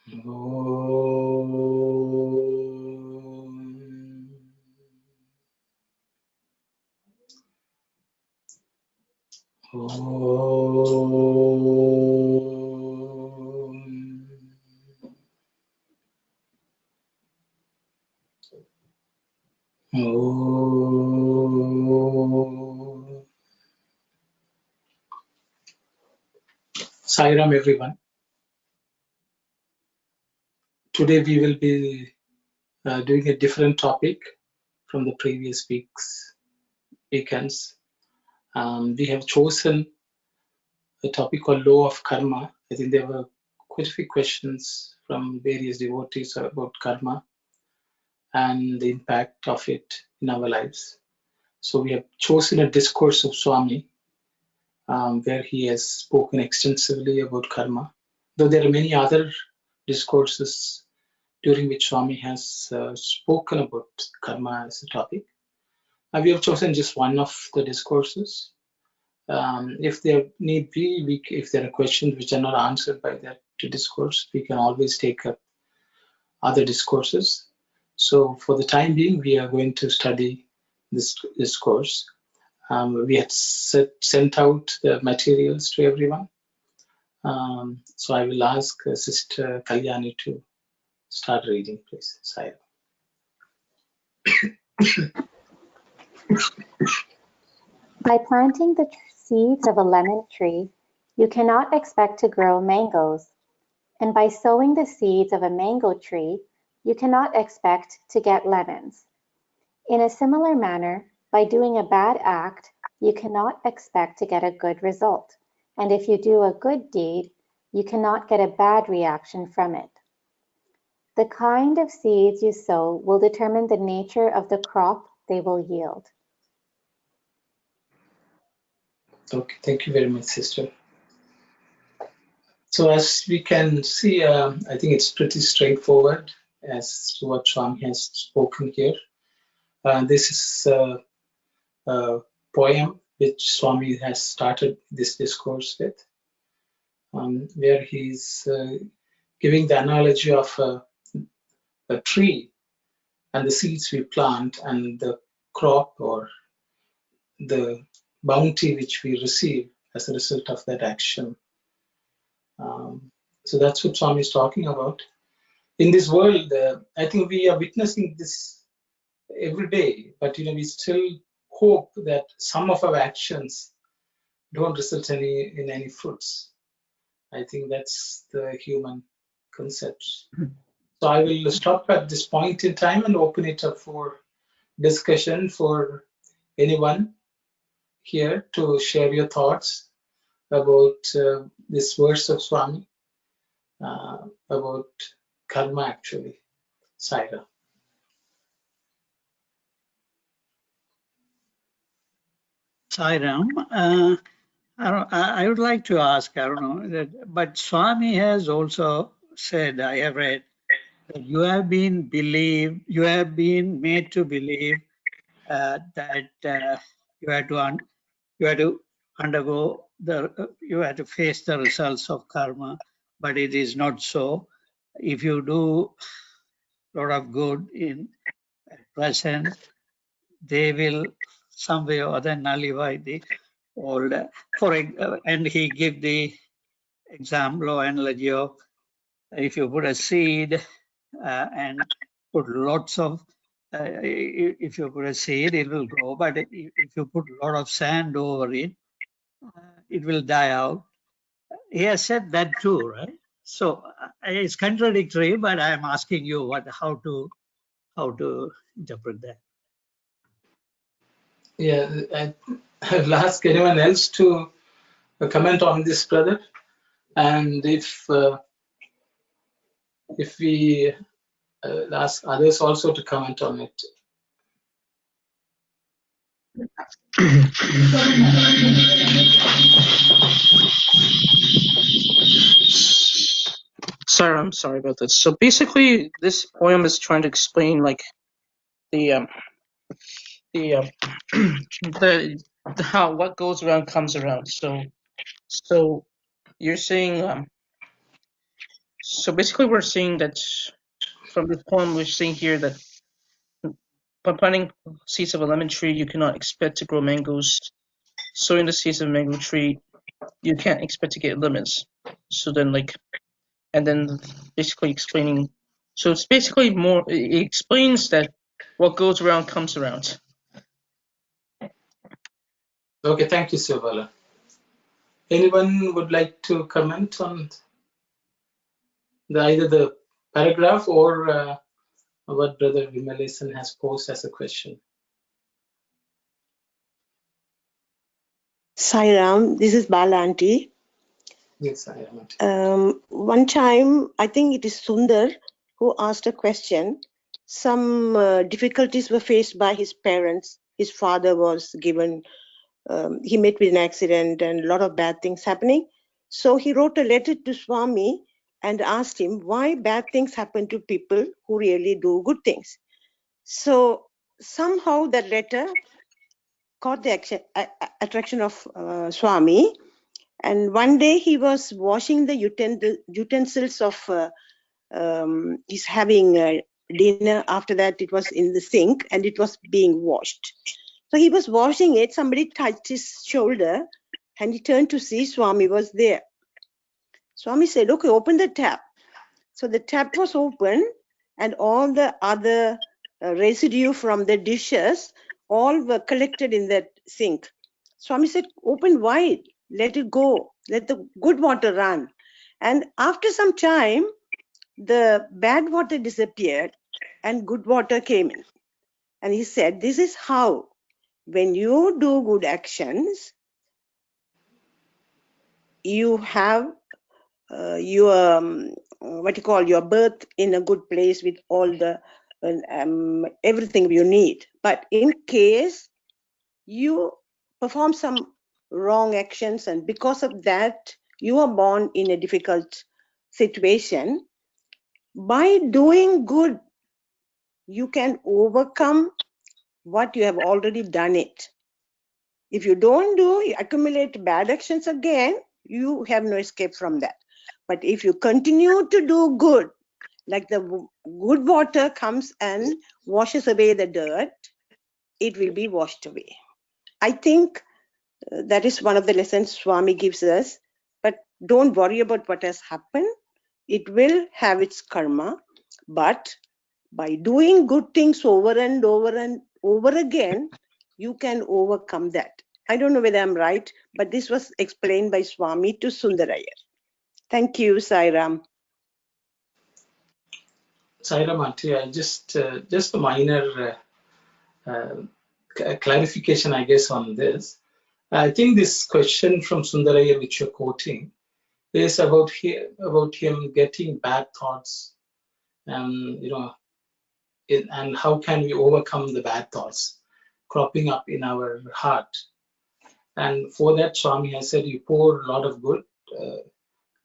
Sai Ram, everyone. Today we will be doing a different topic from the previous weekends. We have chosen a topic called Law of Karma. I think there were quite a few questions from various devotees about karma and the impact of it in our lives. So we have chosen a discourse of Swami where he has spoken extensively about karma, though there are many other discourses during which Swami has spoken about karma as a topic. We have chosen just one of the discourses. If there need be, if there are questions which are not answered by that discourse, we can always take up other discourses. So for the time being, we are going to study this discourse. We had sent out the materials to everyone. So I will ask Sister Kalyani to start reading, please. Sai. By planting the seeds of a lemon tree, you cannot expect to grow mangoes. And by sowing the seeds of a mango tree, you cannot expect to get lemons. In a similar manner, by doing a bad act, you cannot expect to get a good result. And if you do a good deed, you cannot get a bad reaction from it. The kind of seeds you sow will determine the nature of the crop they will yield. Okay, thank you very much, Sister. So as we can see, I think it's pretty straightforward as to what Swami has spoken here. This is a poem which Swami has started this discourse with, where he's giving the analogy of a tree and the seeds we plant and the crop or the bounty which we receive as a result of that action. So that's what Swami is talking about. In this world, I think we are witnessing this every day, but we still hope that some of our actions don't result in any fruits. I think that's the human concept. So I will stop at this point in time and open it up for discussion for anyone here to share your thoughts about this verse of Swami, about karma actually. Saira. Sairam, I would like to ask, I don't know, but Swami has also said, I have read, that you have been made to believe that you had to undergo you had to face the results of karma, but it is not so. If you do a lot of good in present, they will some way or other nullify the old. And he give the example or analogy of if you put a seed and put lots of if you put a seed, it will grow, but if you put a lot of sand over it, it will die out. He has said that too, right? So it's contradictory, but I'm asking you how to interpret that. Yeah, I'll ask anyone else to comment on this, brother, and if we ask others also to comment on it. Sorry, I'm sorry about this. So basically, this poem is trying to explain like the how what goes around comes around. So you're saying So basically, we're saying that from this poem, we're saying here that by planting seeds of a lemon tree, you cannot expect to grow mangoes. Sowing the seeds of a mango tree, you can't expect to get lemons. So then, and then basically explaining. So it's basically more. It explains that what goes around comes around. Okay, thank you, Sivala. Anyone would like to comment on either the paragraph or what Brother Vimalesan has posed as a question? Sai Ram, this is Bala Aunty. Yes, I am. One time, I think it is Sundar who asked a question. Some difficulties were faced by his parents. His father was given, he met with an accident and a lot of bad things happening. So he wrote a letter to Swami and asked him why bad things happen to people who really do good things. So somehow that letter caught the attraction of Swami. And one day he was washing the utensils of, he's having dinner. After that, it was in the sink and it was being washed. So he was washing it. Somebody touched his shoulder and he turned to see Swami was there. Swami said, okay, open the tap. So the tap was open and all the other residue from the dishes all were collected in that sink. Swami said, open wide, let it go, let the good water run. And after some time, the bad water disappeared and good water came in. And he said, this is how, when you do good actions, you have your your birth in a good place with all the everything you need. But in case you perform some wrong actions and because of that you are born in a difficult situation, by doing good you can overcome what you have already done it. If you don't do, you accumulate bad actions again, you have no escape from that. But if you continue to do good, like the good water comes and washes away the dirt, it will be washed away. I think that is one of the lessons Swami gives us. But don't worry about what has happened. It will have its karma. But by doing good things over and over again, you can overcome that. I don't know whether I'm right, but this was explained by Swami to Sundarayar. Thank you, Sairam. Sairam Aunty, I just a minor clarification, I guess, on this. I think this question from Sundaraya, which you're quoting, is about him getting bad thoughts, and and how can we overcome the bad thoughts cropping up in our heart. And for that, Swami has said, you pour a lot of good,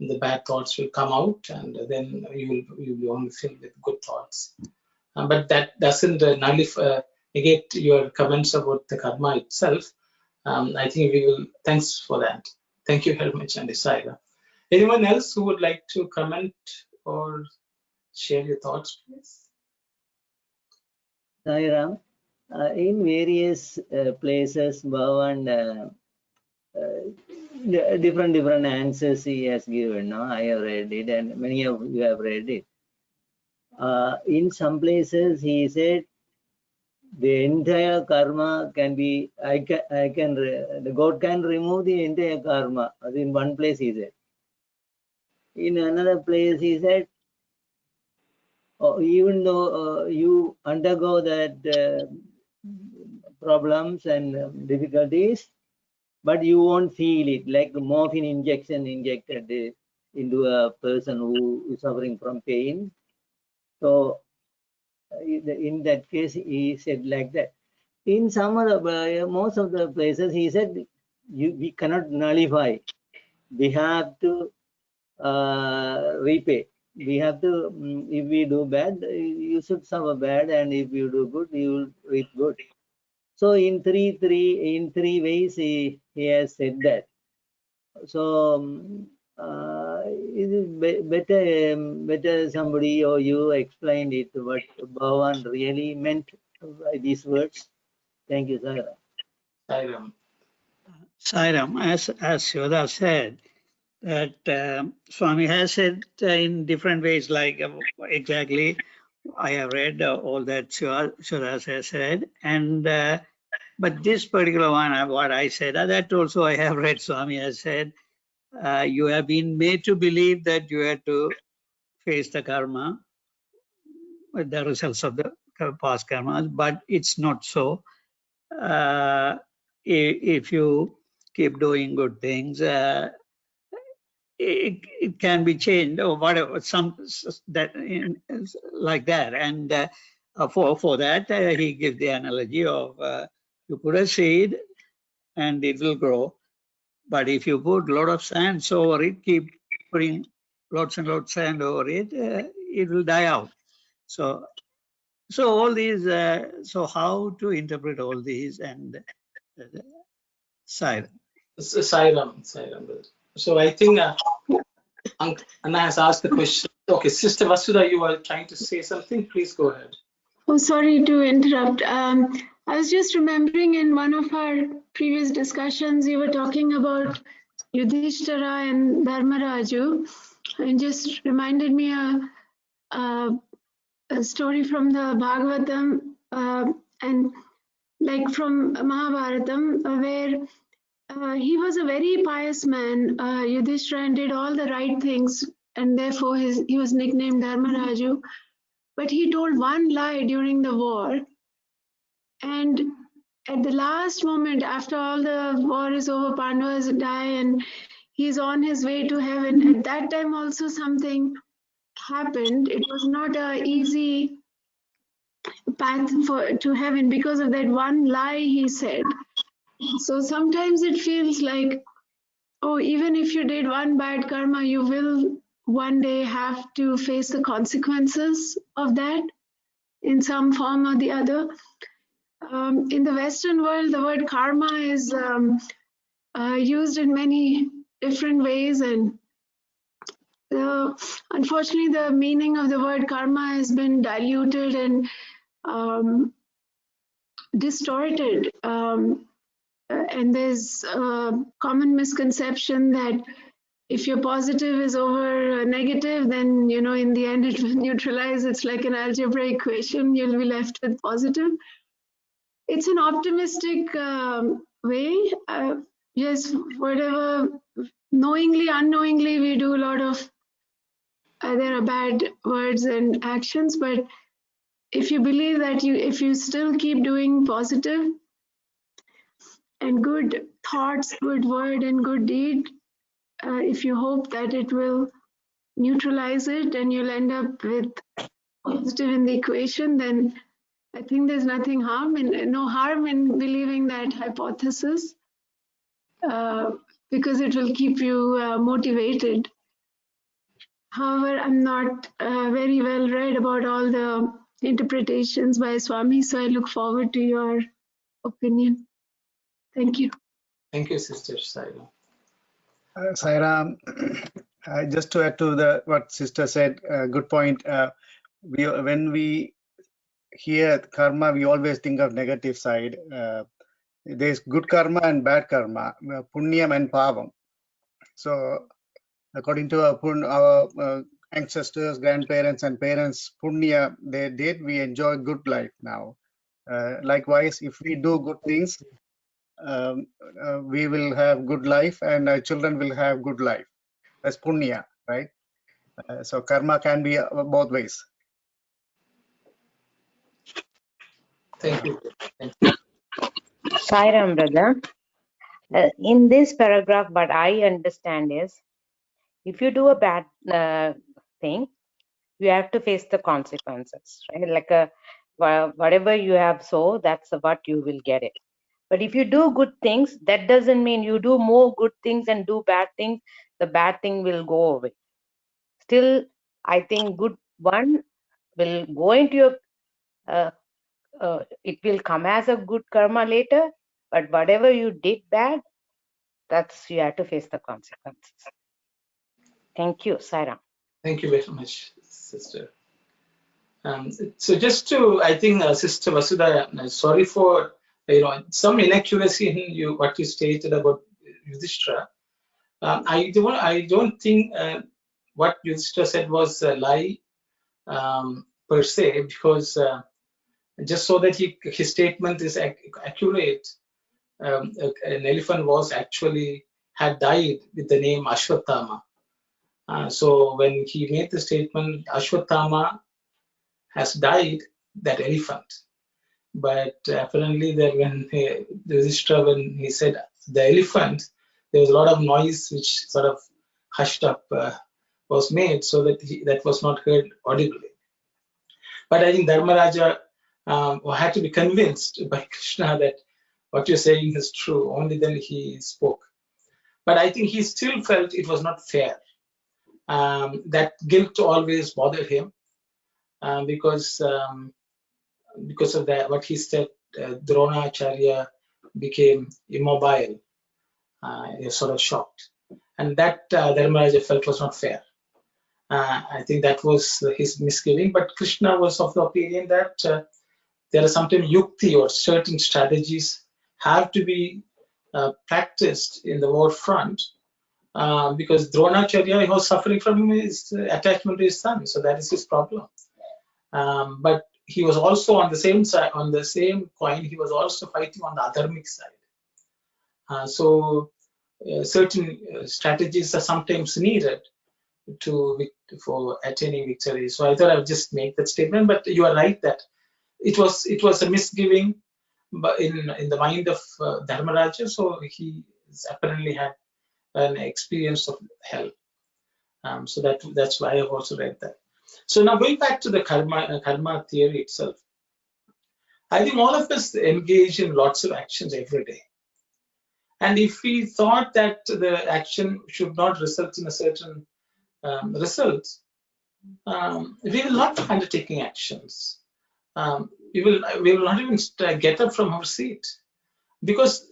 the bad thoughts will come out, and then you'll be only filled with good thoughts. But that doesn't negate your comments about the karma itself. I think we will. Thanks for that. Thank you very much, Andy Saira. Anyone else who would like to comment or share your thoughts, please? Sairam, in various places, Bhagavan different answers he has given. No, I have read it, and many of you have read it. In some places, he said the entire karma can be. The God can remove the entire karma. As in one place, he said. In another place, he said, even though you undergo that problems and difficulties, but you won't feel it, like morphine injection injected into a person who is suffering from pain. So in that case, he said like that. In some other, most of the places, he said, we cannot nullify. We have to repay. We have to, if we do bad, you should suffer bad, and if you do good, you will reap good. So in three ways he has said that. So is it better somebody or you explained it what Bhagavan really meant by these words? Thank you, sir. Sairam. Sairam, as Yoda said, that Swami has said in different ways, like exactly I have read all that Shodas has said, and but this particular one, what I said, that also I have read. Swami has said, you have been made to believe that you have to face the karma, the results of the past karmas, but it's not so. If you keep doing good things, it can be changed or whatever, some that like that. And for that, he gives the analogy of you put a seed and it will grow, but if you put a lot of sand over it, keep putting lots and lots of sand over it, it will die out. So all these. So how to interpret all these and Sairam. Sairam. So I think Anna has asked the question. Okay, Sister Vasudha, you are trying to say something. Please go ahead. Oh, sorry to interrupt. I was just remembering in one of our previous discussions, you were talking about Yudhishthira and Dharmaraju, and just reminded me a story from the Bhagavatam and like from Mahabharatam, where he was a very pious man, Yudhishthira, and did all the right things, and therefore he was nicknamed Dharmaraju. But he told one lie during the war, and at the last moment, after all the war is over, Pandavas die, and he's on his way to heaven. At that time also something happened. It was not an easy path to heaven because of that one lie he said. So sometimes it feels like, oh, even if you did one bad karma, you will one day have to face the consequences of that in some form or the other. In the Western world, the word karma is used in many different ways, and unfortunately, the meaning of the word karma has been diluted and distorted. And there's a common misconception that if your positive is over negative, then in the end it will neutralize. It's like an algebra equation. You'll be left with positive. It's an optimistic way. Yes, whatever, knowingly, unknowingly, we do a lot of, there are bad words and actions, but if you believe that if you still keep doing positive and good thoughts, good word and good deed, if you hope that it will neutralize it and you'll end up with positive in the equation, then I think there's no harm in believing that hypothesis, because it will keep you motivated. However, I'm not very well read about all the interpretations by Swami, so I look forward to your opinion. Thank you. Thank you, Sister Sairam. Sairam, just to add to what Sister said, good point. When we hear karma, we always think of negative side. There's good karma and bad karma, punyam and pavam. So according to our ancestors, grandparents and parents, punya they did, we enjoy good life now. Likewise, if we do good things, we will have good life and our children will have good life. That's punya, right? So karma can be both ways. Thank you. Sairam, brother. In this paragraph, what I understand is, if you do a bad thing, you have to face the consequences, right? Like whatever you have sown, that's what you will get it. But if you do good things, that doesn't mean you do more good things and do bad things, the bad thing will go away. Still, I think good one will go into your, it will come as a good karma later, but whatever you did bad, that's you have to face the consequences. Thank you, Saira. Thank you very much, sister. So just to, I think, Sister Vasudha, sorry for some inaccuracy in what you stated about Yudhishthira. I don't think what Yudhishthira said was a lie per se, because just so that his statement is accurate, an elephant was actually had died with the name Ashwatthama. So when he made the statement, Ashwatthama has died, that elephant. But apparently, when he said the elephant, there was a lot of noise which sort of hushed up was made, so that that was not heard audibly. But I think Dharmaraja had to be convinced by Krishna that what you're saying is true. Only then he spoke. But I think he still felt it was not fair. That guilt always bothered him because of that, what he said, Dronacharya became immobile. He was sort of shocked, and that Dharmaraja felt was not fair. I think that was his misgiving. But Krishna was of the opinion that there are sometimes yukti or certain strategies have to be practiced in the war front, because Dronacharya was suffering from his attachment to his son, so that is his problem. But he was also on the same side, on the same coin, he was also fighting on the adharmic side. So certain strategies are sometimes needed for attaining victory. So I thought I would just make that statement. But you are right that it was a misgiving, but in the mind of Dharmaraja. So he apparently had an experience of hell. So that's why I've also read that. So now going back to the karma theory itself, I think all of us engage in lots of actions every day. And if we thought that the action should not result in a certain result, we will not be undertaking actions. We will not even get up from our seat, because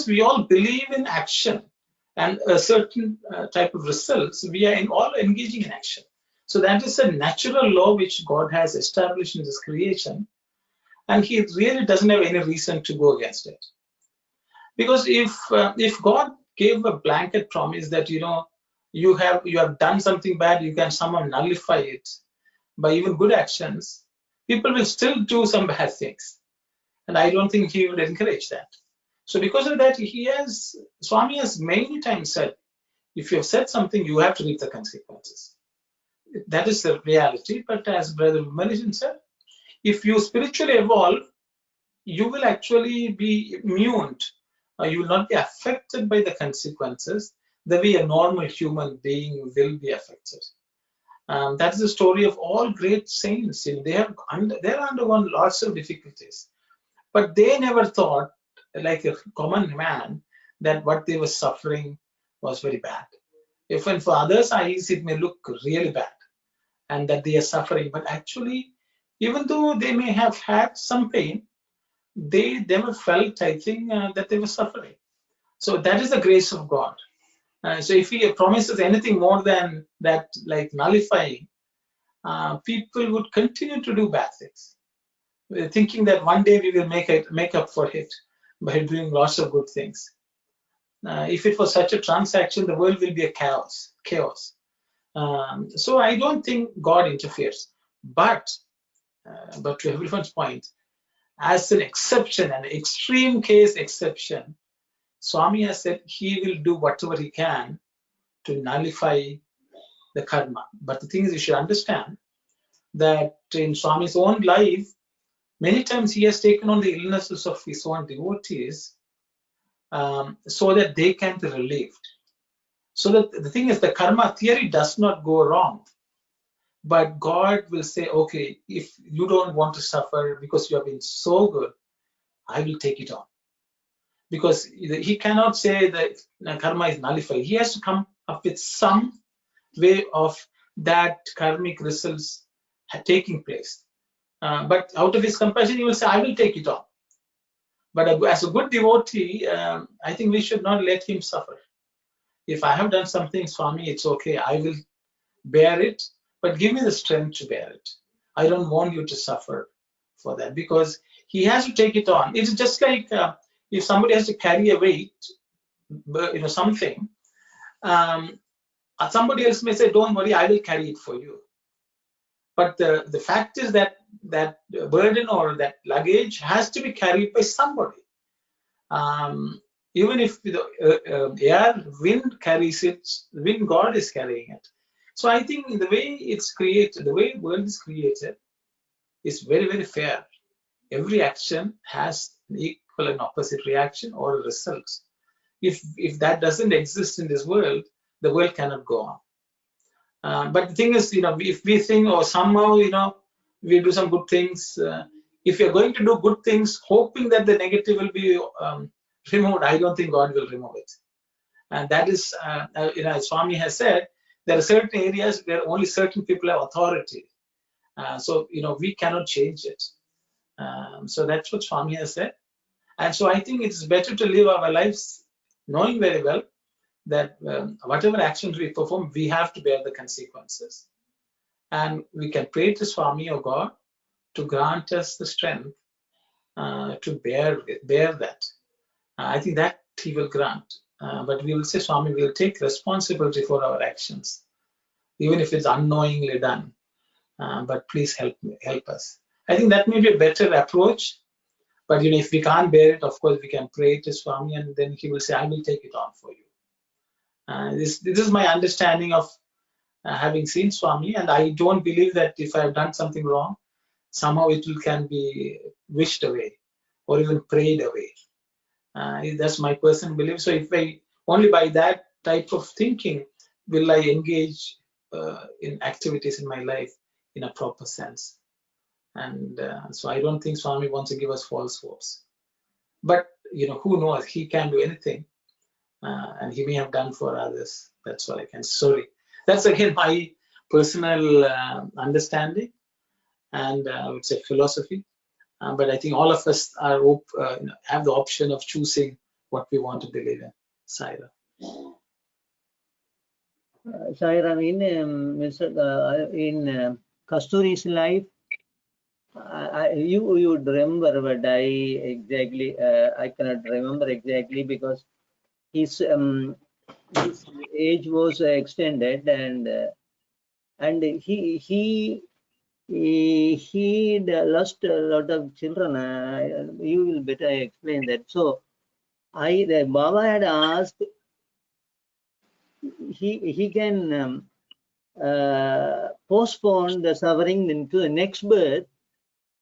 we all believe in action and a certain type of results. We are all engaging in action. So that is a natural law which God has established in His creation, and He really doesn't have any reason to go against it. Because if God gave a blanket promise that you have done something bad, you can somehow nullify it by even good actions, people will still do some bad things, and I don't think He would encourage that. So because of that, Swami has many times said, if you have said something, you have to reap the consequences. That is the reality. But as Brother Manishan said, if you spiritually evolve, you will actually be immune. You will not be affected by the consequences the way a normal human being will be affected. That is the story of all great saints. They have undergone lots of difficulties, but they never thought, like a common man, that what they were suffering was very bad. Even for others' eyes, it may look really bad, and that they are suffering. But actually, even though they may have had some pain, they never felt, I think, that they were suffering. So that is the grace of God. So if He promises anything more than that, like nullifying, people would continue to do bad things, thinking that one day we will make up for it by doing lots of good things. If it was such a transaction, the world will be a chaos. So I don't think God interferes. But to everyone's point, as an exception, an extreme case exception, Swami has said he will do whatever he can to nullify the karma. But the thing is, you should understand that in Swami's own life, many times he has taken on the illnesses of his own devotees so that they can be relieved. So that the thing is, the karma theory does not go wrong. But God will say, okay, if you don't want to suffer because you have been so good, I will take it on. Because He cannot say that karma is nullified. He has to come up with some way of that karmic results taking place. But out of His compassion, He will say, I will take it on. But as a good devotee, I think we should not let him suffer. if I have done something, Swami, it's okay. I will bear it, but give me the strength to bear it. I don't want you to suffer for that, because he has to take it on. It's just like if somebody has to carry a weight, something, somebody else may say, don't worry, I will carry it for you. But the fact is that that burden or that luggage has to be carried by somebody. Even if the air, wind carries it, wind God is carrying it. So I think the way it's created, the way the world is created, is very, very fair. Every action has an equal and opposite reaction or results. If that doesn't exist in this world, the world cannot go on. But the thing is, if we think, or somehow, we do some good things, if you're going to do good things, hoping that the negative will be removed, I don't think God will remove it. And that is, as Swami has said, there are certain areas where only certain people have authority. So, we cannot change it. So that's what Swami has said. And so I think it's better to live our lives knowing very well that whatever actions we perform, we have to bear the consequences. And we can pray to Swami or God to grant us the strength to bear that. I think that he will grant. But we will say, Swami, we will take responsibility for our actions, even if it's unknowingly done. But please help us. I think that may be a better approach. But if we can't bear it, of course, we can pray to Swami, and then he will say, I will take it on for you. This is my understanding of having seen Swami, and I don't believe that if I have done something wrong, somehow it can be wished away or even prayed away. That's my personal belief. So if I only by that type of thinking will I engage in activities in my life in a proper sense. And so I don't think Swami wants to give us false hopes. But who knows? He can do anything, and he may have done for others. That's all I can. Sorry. That's again my personal understanding, and I would say philosophy. But I think all of us are have the option of choosing what we want to believe in. Saira. Saira, in Kasturi's life, you would remember, but I cannot remember exactly because his age was extended, and he lost a lot of children. You will better explain that. So the Baba had asked, he can postpone the suffering into the next birth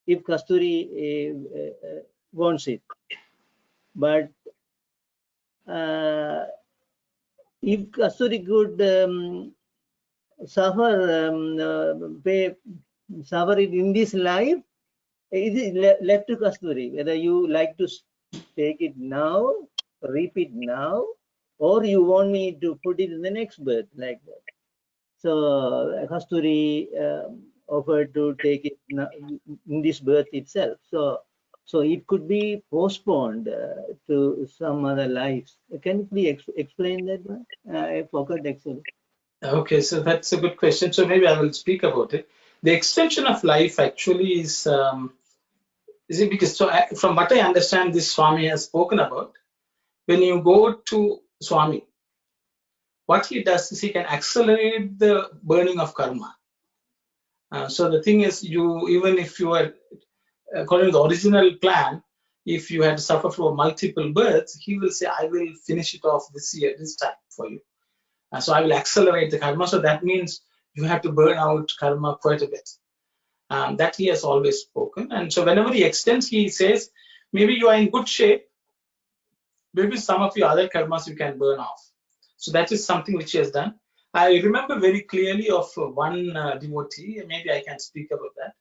if Kasturi wants it. But if Kasturi could suffer it in this life, it is left to Kasturi, whether you like to take it now, reap it now, or you want me to put it in the next birth, like that. So Kasturi offered to take it in this birth itself. So it could be postponed to some other lives. Can you please explain that one? I forgot actually. Okay, so that's a good question. So maybe I will speak about it. The extension of life actually is it because from what I understand, this Swami has spoken about. When you go to Swami, what he does is he can accelerate the burning of karma. So the thing is, even if you are according to the original plan, if you had to suffer for multiple births, he will say, I will finish it off this year, this time for you. So I will accelerate the karma. So that means you have to burn out karma quite a bit. That he has always spoken. And so whenever he extends, he says, maybe you are in good shape. Maybe some of your other karmas you can burn off. So that is something which he has done. I remember very clearly of one devotee, maybe I can speak about that.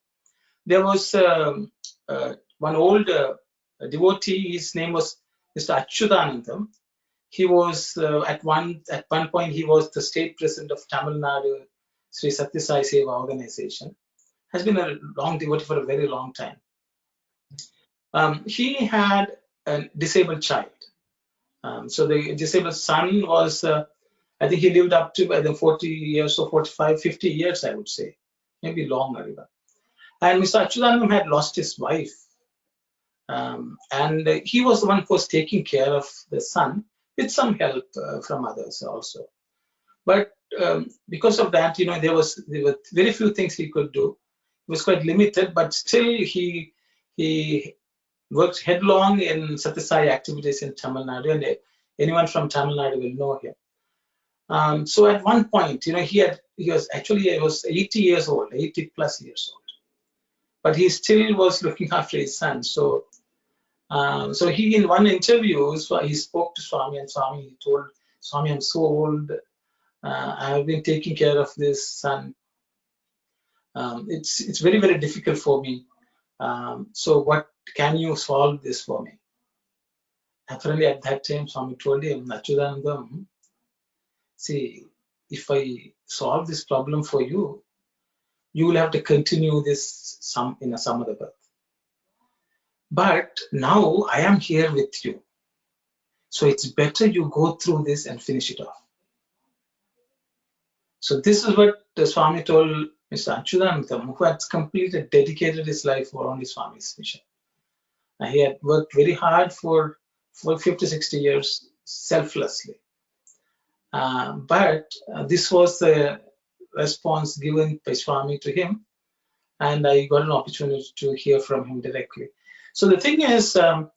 There was one old devotee, his name was Mr. Achyutanandam. He was at one point he was the state president of Tamil Nadu Sri Sathya Sai Seva organization. Has been a long devotee for a very long time. He had a disabled child. So the disabled son was I think he lived up to by the 40 years or 45, 50 years, I would say, maybe longer even. And Mr. Achyutanandam had lost his wife. And he was the one who was taking care of the son with some help from others also. But because of that, there were very few things he could do. It was quite limited, but still he worked headlong in Sathya Sai activities in Tamil Nadu, and anyone from Tamil Nadu will know him. So at one point, he was 80 years old, 80 plus years old, but he still was looking after his son. So he, in one interview, he spoke to Swami, and Swami told Swami, I'm so old. I have been taking care of this son. It's very, very difficult for me. So what can you solve this for me? Apparently at that time, Swami told him, Achyutanandam, see, if I solve this problem for you, you will have to continue this some other birth. But now I am here with you. So it's better you go through this and finish it off. So this is what the Swami told Mr. Achyutanandam, who had completely dedicated his life for only Swami's mission. He had worked very hard for 50, 60 years selflessly. But this was the response given by Swami to him, and I got an opportunity to hear from him directly. So the thing is, that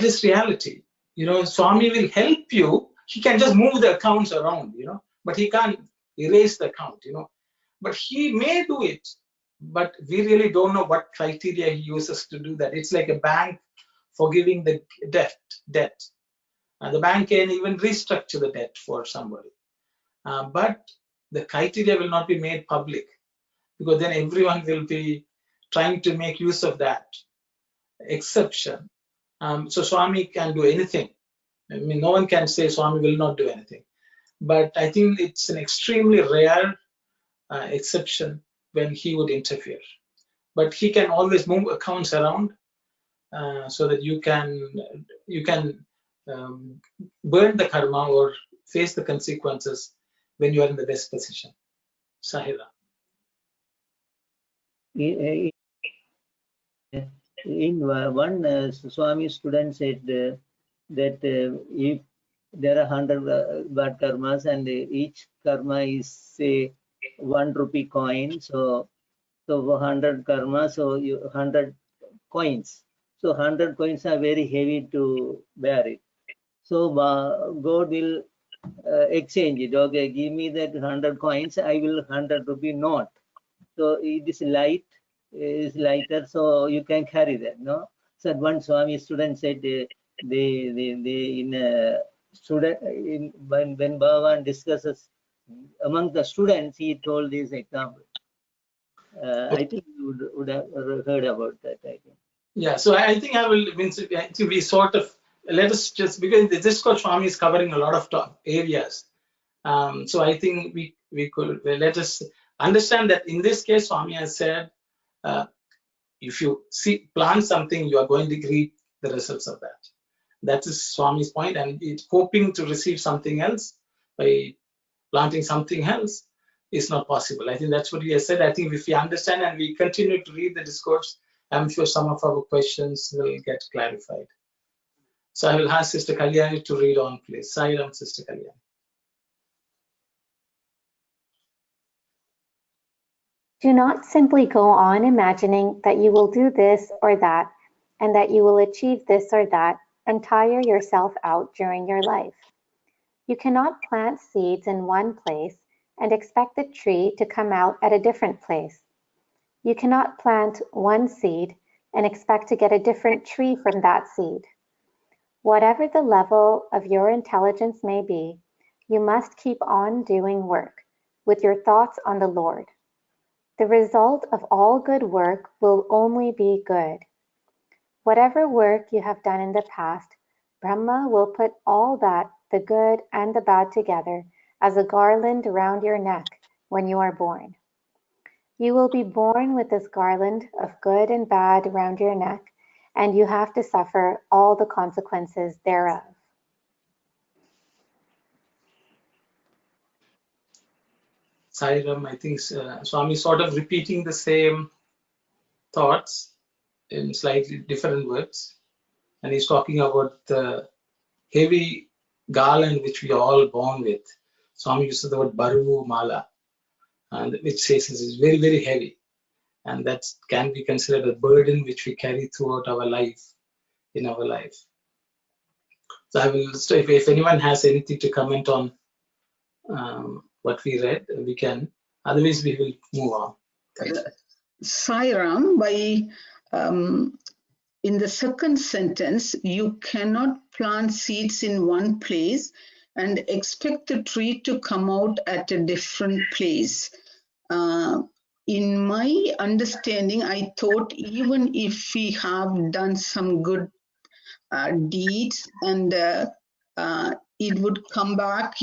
is reality. Swami will help you. He can just move the accounts around, but he can't erase the account, But he may do it, but we really don't know what criteria he uses to do that. It's like a bank forgiving the debt. The bank can even restructure the debt for somebody. But the criteria will not be made public, because then everyone will be trying to make use of that exception. So Swami can do anything. I mean, no one can say Swami will not do anything. But I think it's an extremely rare exception when he would interfere. But he can always move accounts around so that you can burn the karma or face the consequences when you are in the best position. Sahira. In one Swami student said that if there are 100 bad karmas and each karma is say 1 rupee coin, so 100 karma, so 100 coins. So 100 coins are very heavy to bear it. So God will exchange it. Okay, give me that 100 coins, I will 100 rupee note. So it is light, is lighter, so you can carry that. No. So one Swami student said they in student when Bhagavan discusses among the students, he told this example. I think you would have heard about that. I think. Yeah. So I think I will. We sort of let us just, because the Discord Swami is covering a lot of areas. So I think we could let us understand that in this case, Swami has said, if you plant something, you are going to reap the results of that. That is Swami's point, and it's hoping to receive something else by planting something else is not possible. I think that's what he has said. I think if we understand and we continue to read the discourse, I'm sure some of our questions will get clarified. So I will ask Sister Kalyani to read on, please. Sairam, Sister Kalyani. Do not simply go on imagining that you will do this or that, and that you will achieve this or that, and tire yourself out during your life. You cannot plant seeds in one place and expect the tree to come out at a different place. You cannot plant one seed and expect to get a different tree from that seed. Whatever the level of your intelligence may be, you must keep on doing work with your thoughts on the Lord. The result of all good work will only be good. Whatever work you have done in the past, Brahma will put all that, the good and the bad together, as a garland around your neck when you are born. You will be born with this garland of good and bad around your neck, and you have to suffer all the consequences thereof. Sairam, I think Swami sort of repeating the same thoughts in slightly different words. And he's talking about the heavy garland which we are all born with. Swami uses the word Baruvu Mala, and which says is very, very heavy. And that can be considered a burden which we carry throughout our life, in our life. So I will, so if anyone has anything to comment on what we read, we can. Otherwise, we will move on. Thank you. Sairam, in the second sentence, you cannot plant seeds in one place and expect the tree to come out at a different place. In my understanding, I thought even if we have done some good deeds and it would come back,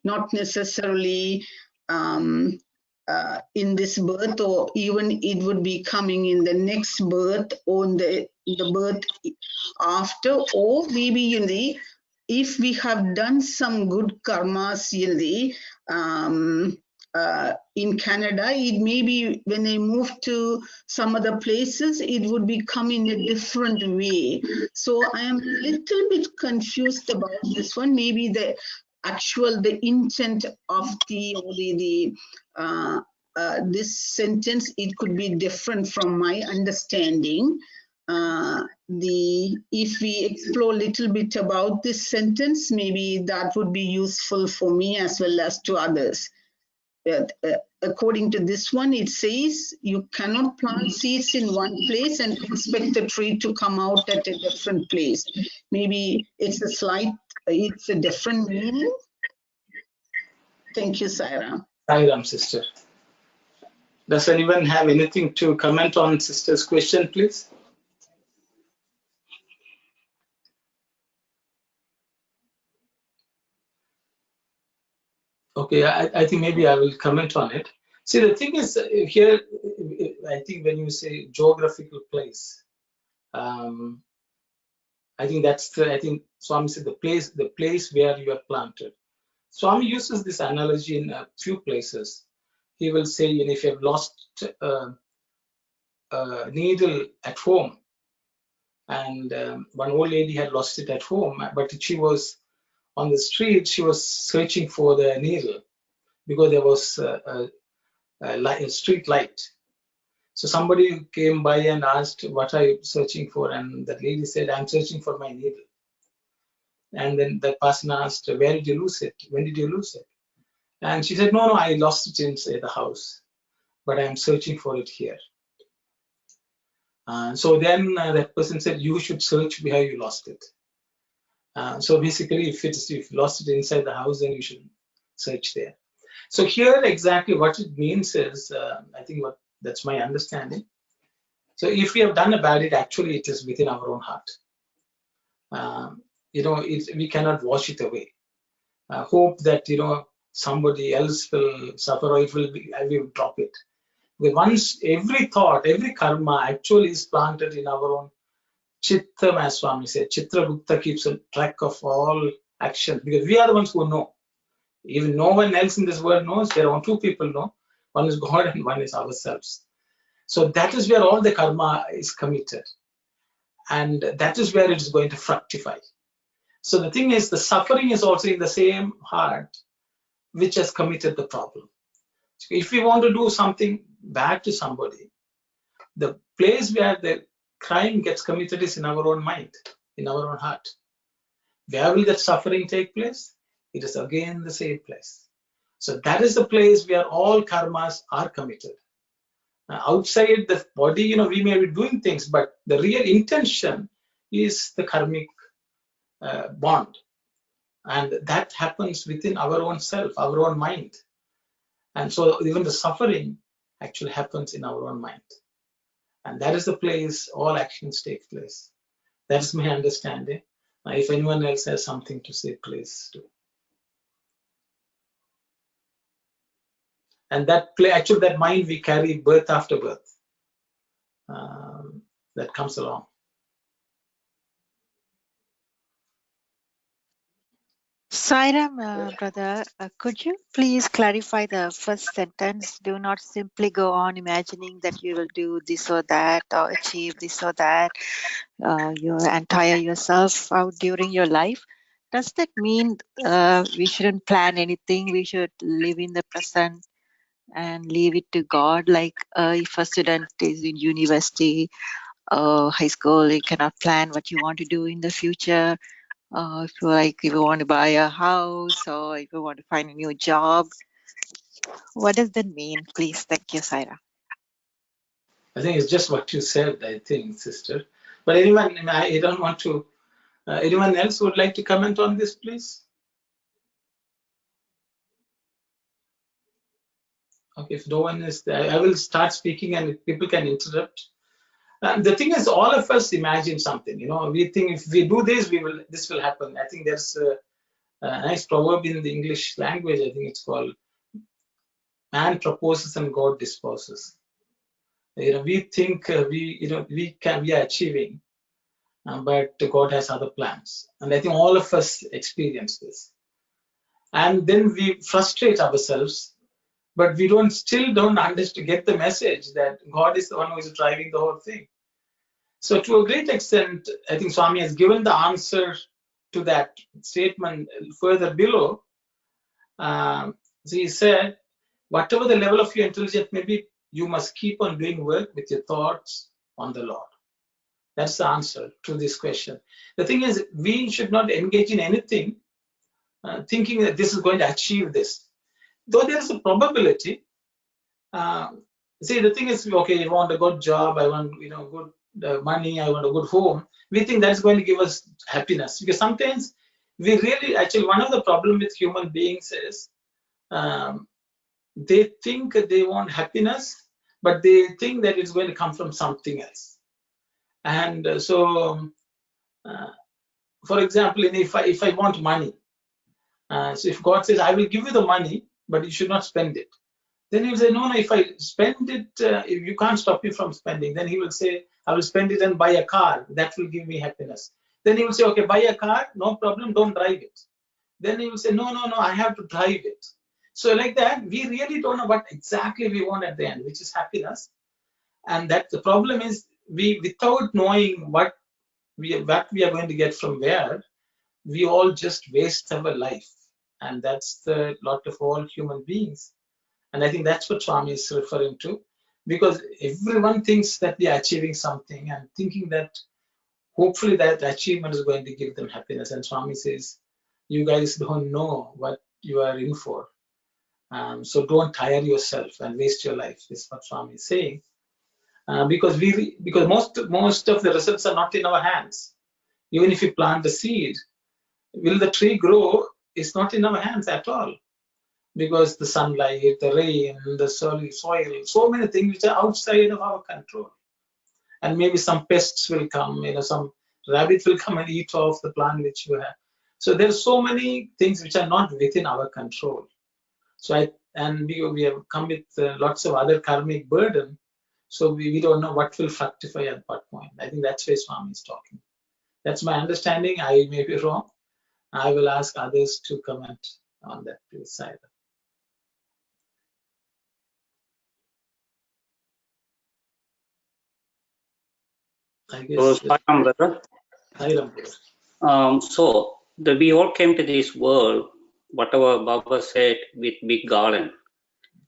not necessarily in this birth, or even it would be coming in the next birth or in the birth after, or maybe if we have done some good karmas in Canada, it may be when I move to some other places, it would be come in a different way. So I am a little bit confused about this one. Maybe the intent of this sentence, it could be different from my understanding. If we explore a little bit about this sentence, maybe that would be useful for me as well as to others. According to this one, it says you cannot plant seeds in one place and expect the tree to come out at a different place. Maybe it's a different meaning. Thank you, Saira. Sairam, sister. Does anyone have anything to comment on sister's question, please? Okay, I think maybe I will comment on it. See, the thing is here, I think when you say geographical place, I think I think Swami said the place where you are planted. Swami uses this analogy in a few places. He will say, if you have lost a needle at home, and one old lady had lost it at home, but she was on the street, she was searching for the needle because there was a street light. So somebody came by and asked, what are you searching for? And that lady said, I'm searching for my needle. And then that person asked, where did you lose it? When did you lose it? And she said, no, I lost it inside the house, but I'm searching for it here. So then that person said, you should search where you lost it. So basically, if you lost it inside the house, then you should search there. So here exactly what it means is, I think that's my understanding. So if we have done a bad deed, actually it is within our own heart. We cannot wash it away. Hope that somebody else will suffer, or we will drop it. Once every thought, every karma actually is planted in our own Chitta, as Swami said. Chitra Gupta keeps a track of all actions because we are the ones who know. Even no one else in this world knows. There are only two people know. One is God and one is ourselves. So that is where all the karma is committed. And that is where it is going to fructify. So the thing is, the suffering is also in the same heart which has committed the problem. So if we want to do something bad to somebody, the place where the crime gets committed is in our own mind, in our own heart. Where will that suffering take place? It is again the same place. So that is the place where all karmas are committed. Outside the body, we may be doing things, but the real intention is the karmic bond. And that happens within our own self, our own mind. And so even the suffering actually happens in our own mind. And that is the place all actions take place. That is my understanding. If anyone else has something to say, please do. And that mind we carry birth after birth. That comes along. Sairam, brother, could you please clarify the first sentence? Do not simply go on imagining that you will do this or that or achieve this or that, you entire yourself out during your life. Does that mean we shouldn't plan anything? We should live in the present and leave it to God? Like if a student is in university or high school, you cannot plan what you want to do in the future. If you want to buy a house or if you want to find a new job, what does that mean? Please, thank you, Saira. I think it's just what you said, I think, sister. But anyone, I don't want to, anyone else would like to comment on this, please? Okay, if no one is there, I will start speaking and people can interrupt. The thing is, all of us imagine something. We think if we do this, this will happen. I think there's a nice proverb in the English language. I think it's called "Man proposes and God disposes." We think we are achieving, but God has other plans, and I think all of us experience this. And then we frustrate ourselves, but we still don't understand, get the message that God is the one who is driving the whole thing. So to a great extent, I think Swami has given the answer to that statement further below. So he said, whatever the level of your intelligence may be, you must keep on doing work with your thoughts on the Lord. That's the answer to this question. The thing is, we should not engage in anything thinking that this is going to achieve this. Though there is a probability. See, the thing is, okay, I want a good job, I want good money, I want a good home. We think that's going to give us happiness, because sometimes we really, actually, one of the problem with human beings is they think they want happiness, but they think that it's going to come from something else. And so, for example, if I want money, so if God says, I will give you the money, but you should not spend it. Then he will say, no, if I spend it, if you can't stop me from spending. Then he will say, I will spend it and buy a car. That will give me happiness. Then he will say, okay, buy a car, no problem, don't drive it. Then he will say, no, I have to drive it. So like that, we really don't know what exactly we want at the end, which is happiness. And that the problem is, without knowing what we are going to get from where, we all just waste our life. And that's the lot of all human beings. And I think that's what Swami is referring to, because everyone thinks that they are achieving something and thinking that hopefully that achievement is going to give them happiness. And Swami says, you guys don't know what you are in for. So don't tire yourself and waste your life, is what Swami is saying. Because most of the results are not in our hands. Even if you plant the seed, will the tree grow? It's not in our hands at all. Because the sunlight, the rain, the soil, so many things which are outside of our control. And maybe some pests will come, some rabbit will come and eat off the plant which you have. So there are so many things which are not within our control. So we have come with lots of other karmic burden. So we don't know what will fructify at what point. I think that's why Swami is talking. That's my understanding. I may be wrong. I will ask others to comment on that, please, Saira. I guess. So we all came to this world, whatever Baba said, with big garland.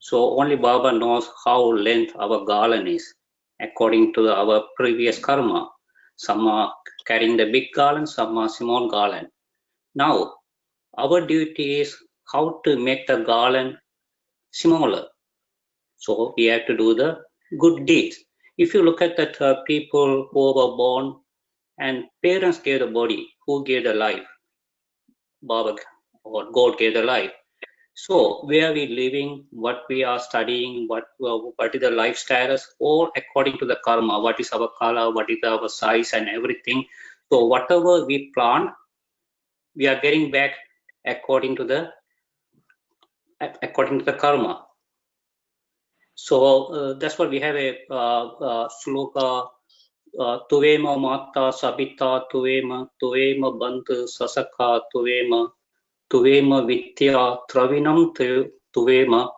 So only Baba knows how length our garland is, according to our previous karma. Some are carrying the big garland, some are small garland. Now, our duty is how to make the garland smaller. So we have to do the good deeds. If you look at the people who were born and parents gave the body, who gave the life? Baba or God gave the life. So where are we living, what we are studying, what is the life status, all according to the karma, what is our color, what is our size and everything. So whatever we plant, we are getting back according to the karma. So that's what we have a sloka, tuvema mata sabita tuvema bantu sasaka tuvema Tuvema Vidya Travinam Tuvema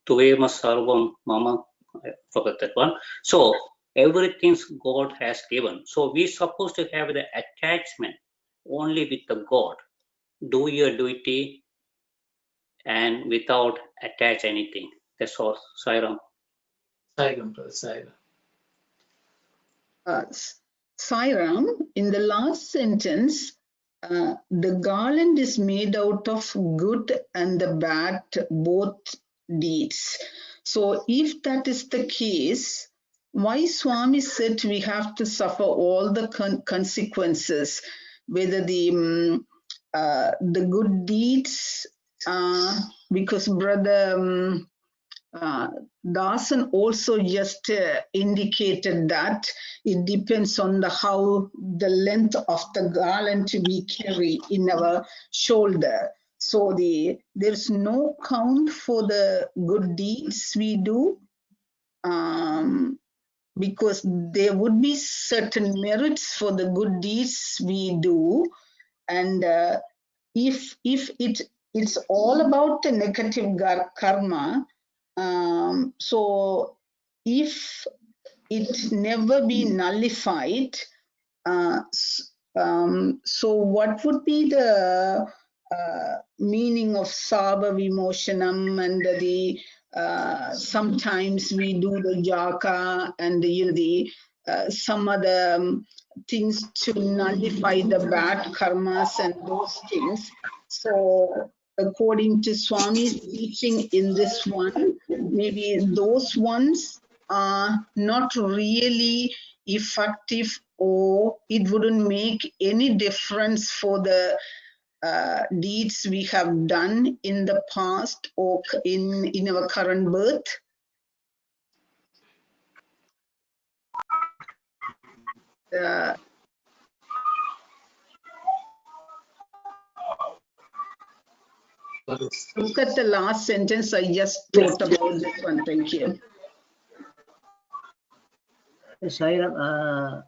Sarvam Mama. I forgot that one. So everything God has given. So we're supposed to have the attachment only with the God. Do your duty and without attach anything. That's all. Sairam. Sairam, brother, Sairam. Sairam, in the last sentence, the garland is made out of good and the bad, both deeds. So if that is the case, why Swami said we have to suffer all the consequences, whether the good deeds, because brother Dasan also just indicated that it depends on how the length of the garland we carry in our shoulder. So there's no count for the good deeds we do, because there would be certain merits for the good deeds we do, and if it's all about the negative karma. So if it never be nullified, so what would be the meaning of Saba Vimoshanam and the sometimes we do the jaka and the some other things to nullify the bad karmas and those things. So according to Swami's teaching in this one, maybe those ones are not really effective, or it wouldn't make any difference for the deeds we have done in the past or in our current birth. Look at the last sentence. I just thought about this one. Thank you. Sairam,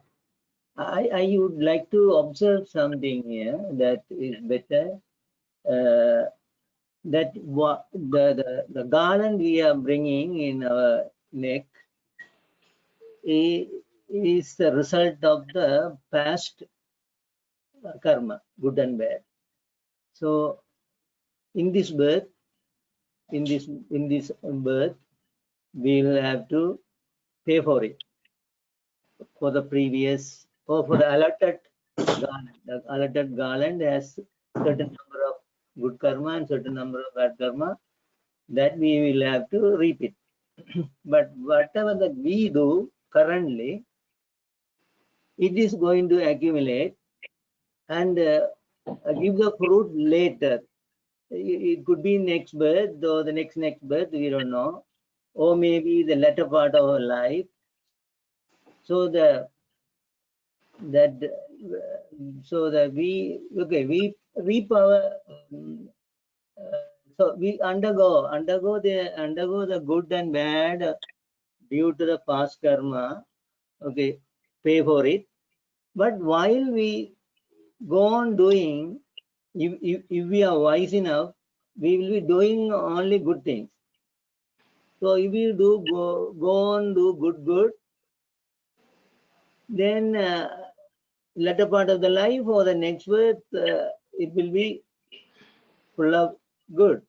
I would like to observe something here that is better. That the garland we are bringing in our neck is the result of the past karma, good and bad. So in this birth, we will have to pay for it, for the previous, or for the allotted garland. The allotted garland has certain number of good karma and certain number of bad karma that we will have to repeat. But whatever that we do currently, it is going to accumulate and give the fruit later. It could be next birth or the next birth, we don't know, or maybe the latter part of our life. So we reap our. So we undergo the good and bad due to the past karma. Okay, pay for it. But while we go on doing, if we are wise enough, we will be doing only good things. So if we do go on do good, then latter part of the life or the next birth, it will be full of good.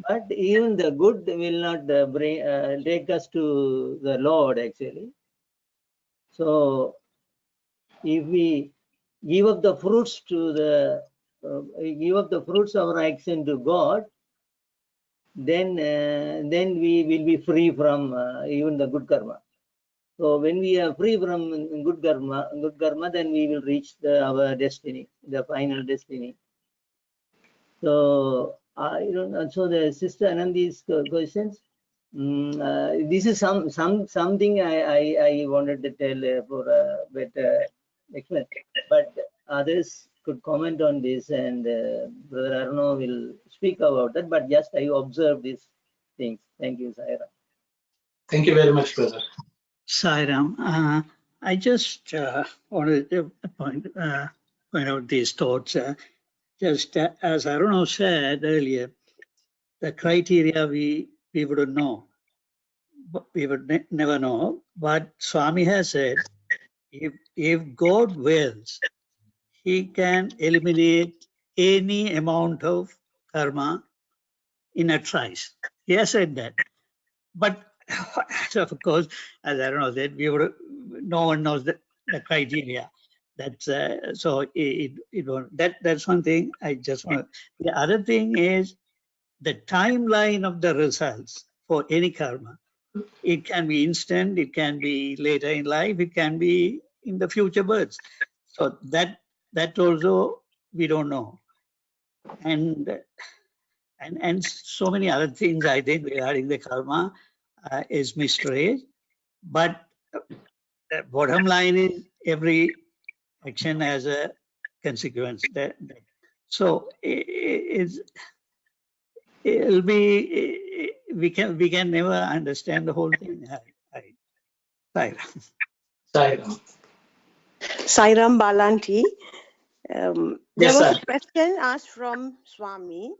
But even the good will not take us to the Lord actually. So if we give up the fruits to the give up the fruits of our action to God, then we will be free from even the good karma. So when we are free from good karma, then we will reach our destiny, the final destiny. So so the Sister Anandi's questions. This is something I wanted to tell for a better explanation, but others could comment on this, and Brother Arno will speak about that. But just I observe these things. Thank you, Saira. Thank you very much, brother. Sairam, I just wanted to point out these thoughts. just as Aruna said earlier, the criteria we wouldn't know. We would never know. But Swami has said, if God wills, he can eliminate any amount of karma in a trice. He has said that. But of course, as Aruna said, no one knows the criteria. That's so it won't. That's one thing I just want. The other thing is the timeline of the results for any karma. It can be instant, it can be later in life, it can be in the future births. So that also we don't know. And so many other things I think regarding the karma is mystery. But the bottom line is every action has a consequence. So it'll be we can never understand the whole thing. Right. Sairam Balanti. There Yes, was sir. a question asked from Swami.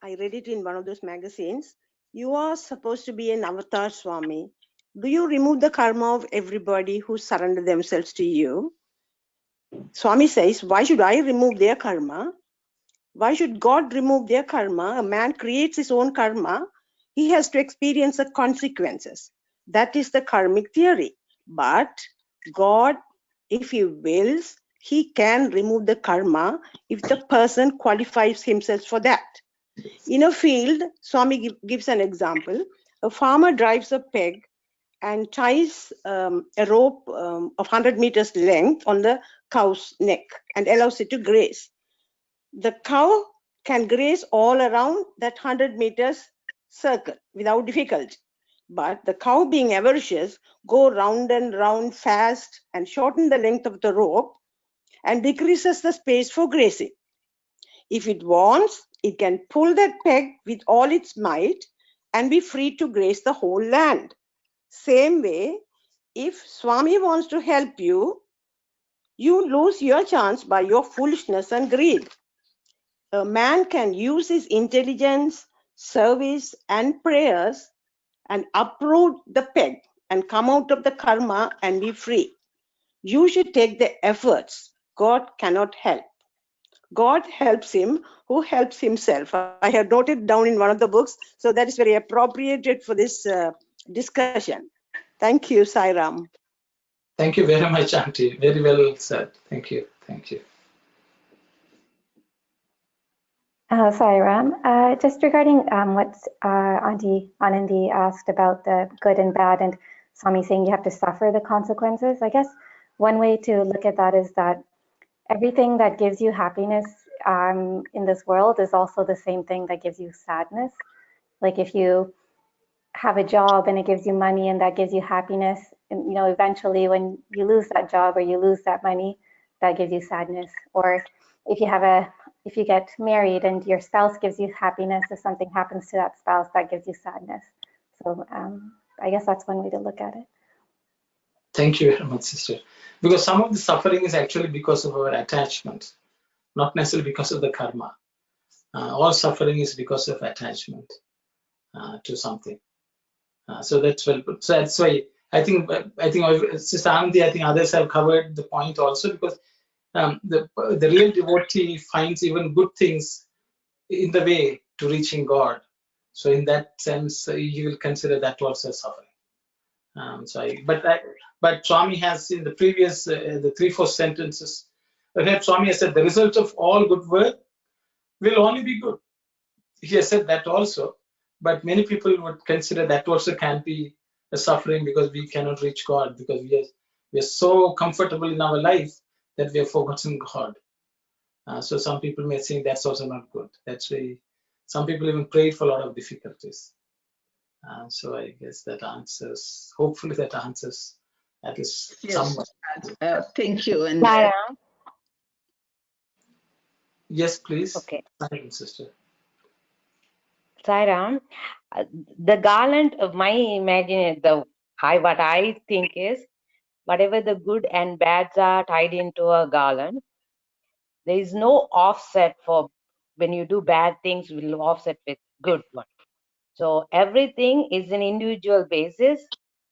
I read it in one of those magazines. You are supposed to be an avatar, Swami. Do you remove the karma of everybody who surrender themselves to you? Swami says, why should I remove their karma? Why should God remove their karma? A man creates his own karma. He has to experience the consequences. That is the karmic theory. But God, if he wills, he can remove the karma if the person qualifies himself for that. In a field, Swami gives an example. A farmer drives a peg and ties a rope of 100 meters length on the cow's neck and allows it to graze. The cow can graze all around that 100 meters circle without difficulty. But the cow, being avaricious, go round and round fast and shorten the length of the rope and decreases the space for grazing. If it wants, it can pull that peg with all its might and be free to graze the whole land. Same way, if Swami wants to help you, you lose your chance by your foolishness and greed. A man can use his intelligence, service, and prayers and uproot the peg and come out of the karma and be free. You should take the efforts. God cannot help. God helps him who helps himself. I have noted down in one of the books, so that is very appropriate for this discussion. Thank you, Sairam. Thank you very much, Auntie. Very well said. Thank you. Thank you. Sairam, just regarding what Auntie Anandi asked about the good and bad, and Swami saying you have to suffer the consequences. I guess one way to look at that is that everything that gives you happiness in this world is also the same thing that gives you sadness. Like if you have a job and it gives you money and that gives you happiness, and eventually when you lose that job or you lose that money, that gives you sadness. Or if you get married and your spouse gives you happiness, if something happens to that spouse, that gives you sadness. So I guess that's one way to look at it. Thank you very much, sister. Because some of the suffering is actually because of our attachment, not necessarily because of the karma. All suffering is because of attachment to something. So that's well put. So that's why I think Sister Anandi, I think others have covered the point also, because the real devotee finds even good things in the way to reaching God. So in that sense, you will consider that also suffering. But Swami has in the previous the 3-4 sentences, Swami has said the result of all good work will only be good. He has said that also, but many people would consider that also can be a suffering because we cannot reach God, because we are so comfortable in our life that we have forgotten God. So some people may think that's also not good. That's why some people even pray for a lot of difficulties. So I guess that answers, hopefully that answers at least somewhat. Thank you. And yes, please. Okay. Sister. Sairam, the garland of my what I think is, whatever the good and bads are tied into a garland, There is no offset for when you do bad things, you will offset with good one. So everything is an individual basis.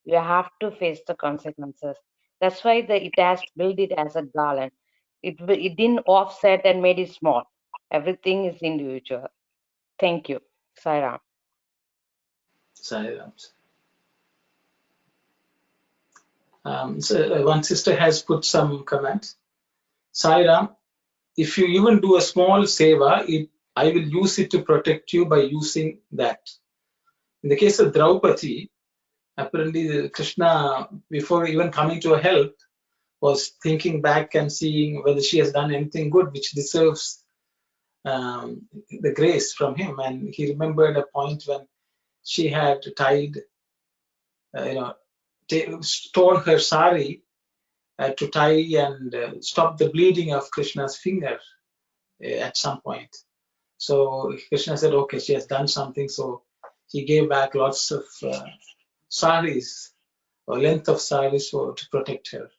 You have to face the consequences. That's why it has built it as a garland. It didn't offset and made it small. Everything is individual. Thank you, Sairam. Sai Ram. So one sister has put some comment. Sai Ram, if you even do a small seva, I will use it to protect you by using that. In the case of Draupadi, apparently Krishna, before even coming to her help, was thinking back and seeing whether she has done anything good which deserves the grace from him. And he remembered a point when she had tied, torn her sari to tie and stop the bleeding of Krishna's finger at some point. So Krishna said, okay, she has done something. So he gave back lots of saris, or length of saris to protect her.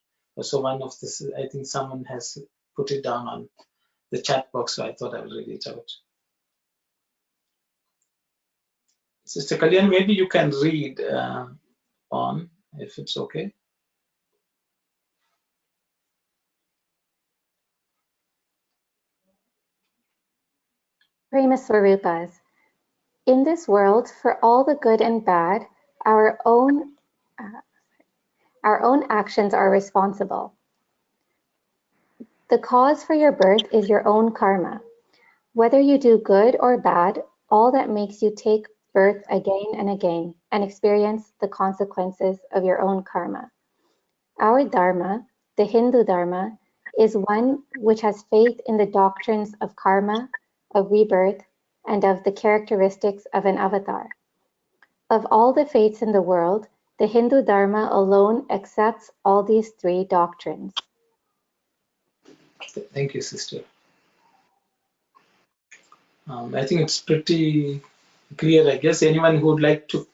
So one of this, I think someone has put it down on the chat box, so I thought I would read it out. Sister Kalyan, maybe you can read on, if it's okay. Prema Swarupas. In this world, for all the good and bad, our own actions are responsible. The cause for your birth is your own karma. Whether you do good or bad, all that makes you take birth again and again and experience the consequences of your own karma. Our dharma, the Hindu dharma, is one which has faith in the doctrines of karma, of rebirth, and of the characteristics of an avatar. Of all the faiths in the world, the Hindu dharma alone accepts all these three doctrines. Thank you, sister. I think it's pretty clear, I guess. Anyone who would like to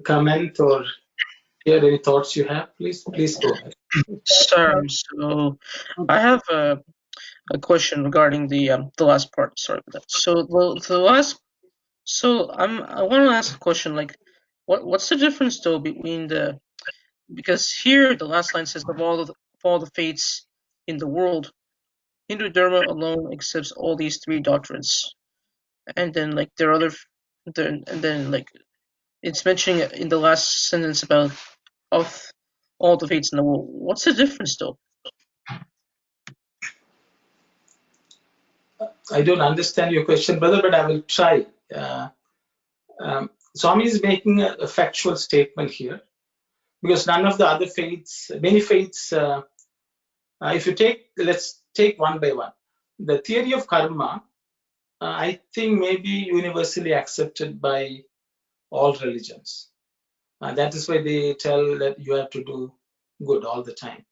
comment or share any thoughts you have, please go ahead. So I have a question regarding the last part. Sorry about that. So the last. So I want to ask a question, like, what's the difference though between because here the last line says of all the faiths in the world, Hindu Dharma alone accepts all these three doctrines, and then like there are other, and then like it's mentioning in the last sentence about of all the faiths in the world. What's the difference though? I don't understand your question, brother, but I will try. Swami is making a factual statement here, because none of the other faiths, many faiths, if you let's take one by one. The theory of karma, I think may be universally accepted by all religions. That is why they tell that you have to do good all the time.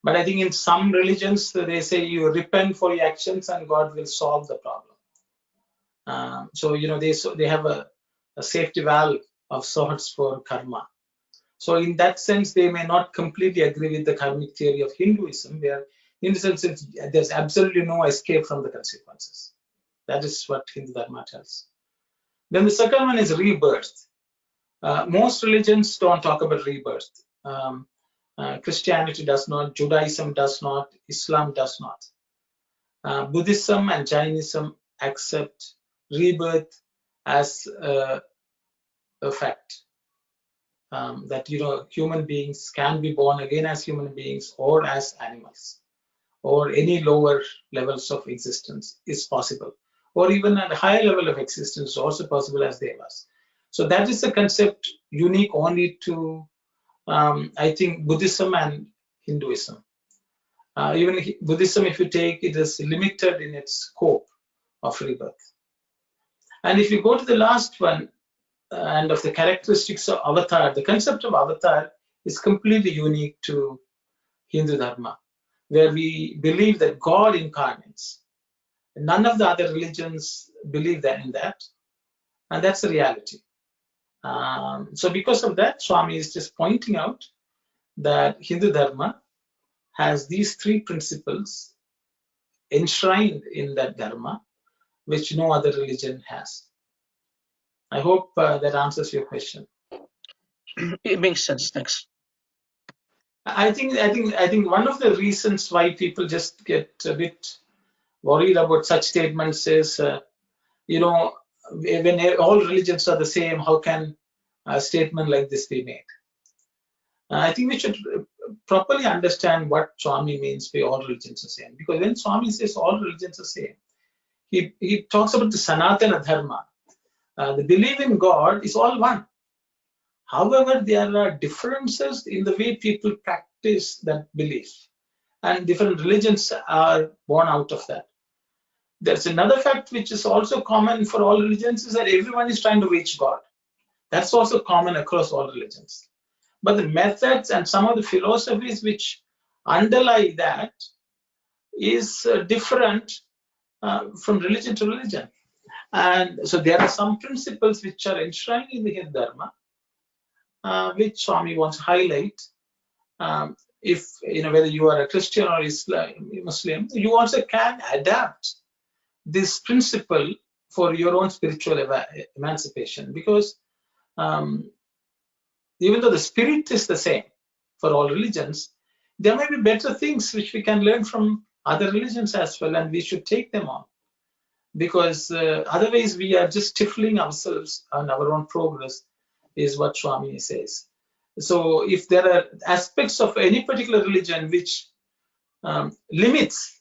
But I think in some religions, they say you repent for your actions and God will solve the problem. So they have a safety valve of sorts for karma. So in that sense, they may not completely agree with the karmic theory of Hinduism, where in the sense there's absolutely no escape from the consequences. That is what Hindu Dharma tells. Then the second one is rebirth. Most religions don't talk about rebirth. Christianity does not, Judaism does not, Islam does not. Buddhism and Jainism accept rebirth as a fact. That human beings can be born again as human beings or as animals, or any lower levels of existence is possible, or even at a higher level of existence is also possible as devas. So that is a concept unique only to I think Buddhism and Hinduism. Even Buddhism, if you take it, is limited in its scope of rebirth. And if you go to the last one, and of the characteristics of avatar, the concept of avatar is completely unique to Hindu Dharma, where we believe that God incarnates. None of the other religions believe in that, and that's the reality. So because of that, Swami is just pointing out that Hindu Dharma has these three principles enshrined in that dharma, which no other religion has. I hope that answers your question. It makes sense. Thanks. I think one of the reasons why people just get a bit worried about such statements is, when all religions are the same, how can a statement like this be made? I think we should properly understand what Swami means by all religions are same. Because when Swami says all religions are same, he talks about the Sanatana Dharma. The belief in God is all one. However, there are differences in the way people practice that belief, and different religions are born out of that. There's another fact which is also common for all religions, is that everyone is trying to reach God. That's also common across all religions. But the methods and some of the philosophies which underlie that is different from religion to religion. And so there are some principles which are enshrined in the Hindu Dharma, which Swami wants to highlight. If whether you are a Christian or Muslim, you also can adapt this principle for your own spiritual emancipation, because even though the spirit is the same for all religions, there may be better things which we can learn from other religions as well, and we should take them on, because otherwise we are just stifling ourselves and our own progress, is what Swami says. So if there are aspects of any particular religion which limits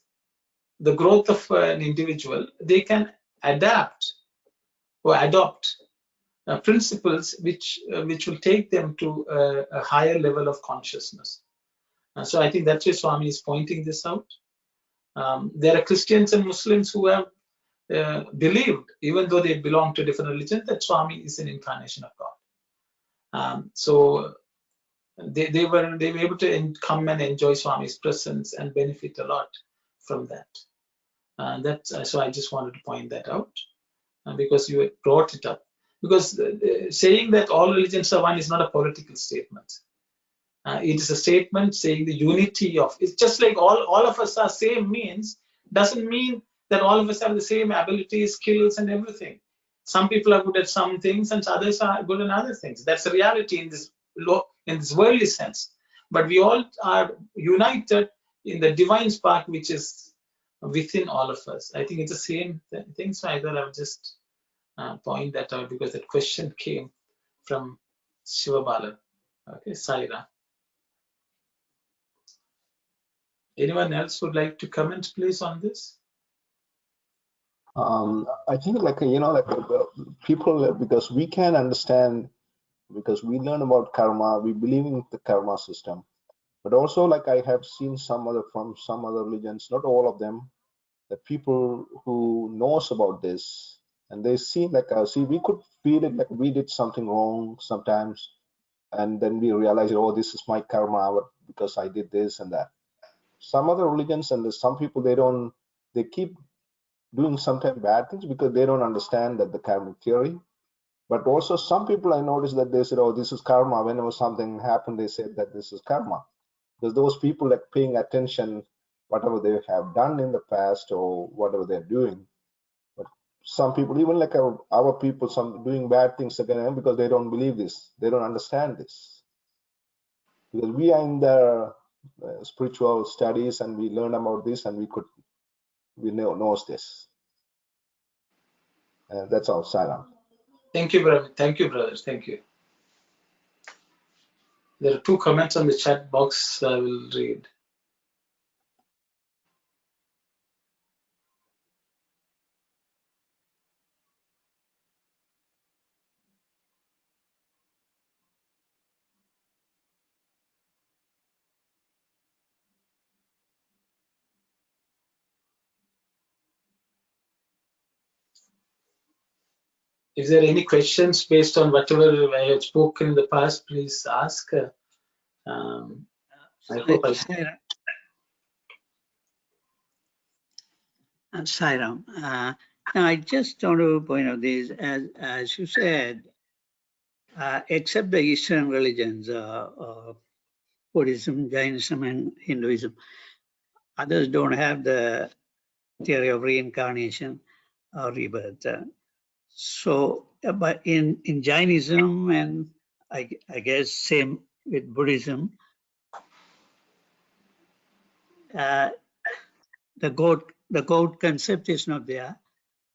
the growth of an individual, they can adapt or adopt principles which will take them to a higher level of consciousness. So I think that's why Swami is pointing this out. There are Christians and Muslims who have believed, even though they belong to different religions, that Swami is an incarnation of God. So they were able to come and enjoy Swami's presence and benefit a lot from that. So I just wanted to point that out, because you brought it up. Because saying that all religions are one is not a political statement. It is a statement saying the unity of, it's just like all of us are same means, doesn't mean that all of us have the same abilities, skills, and everything. Some people are good at some things and others are good at other things. That's the reality in this worldly sense. But we all are united in the divine spark which is within all of us. I think it's the same thing. So I thought I would just point that out, because that question came from Shivabala. Okay, Saira. Anyone else would like to comment, please, on this? I think people, because we can understand, because we learn about karma, we believe in the karma system, but also I have seen from some other religions, not all of them, the people who knows about this, and they see we could feel it like we did something wrong sometimes, and then we realize, oh, this is my karma because I did this and that. Some other religions and some people, they keep doing sometimes bad things because they don't understand that the karmic theory. But also some people, I noticed that they said, oh, this is karma. Whenever something happened, they said that this is karma, because those people paying attention whatever they have done in the past or whatever they're doing. But some people, even our people, some doing bad things again, because they don't believe this, they don't understand this. Because we are in the spiritual studies and we learn about this, and we knows this. That's all, Saram. Thank you, brother. Thank you, brothers. Thank you. There are 2 comments on the chat box I will read. If there are any questions based on whatever I have spoken in the past, please ask. Sairam, now I just want to point out this, as you said, except the Eastern religions, Buddhism, Jainism, and Hinduism, others don't have the theory of reincarnation or rebirth. So, but in Jainism and I guess same with Buddhism, the goat concept is not there.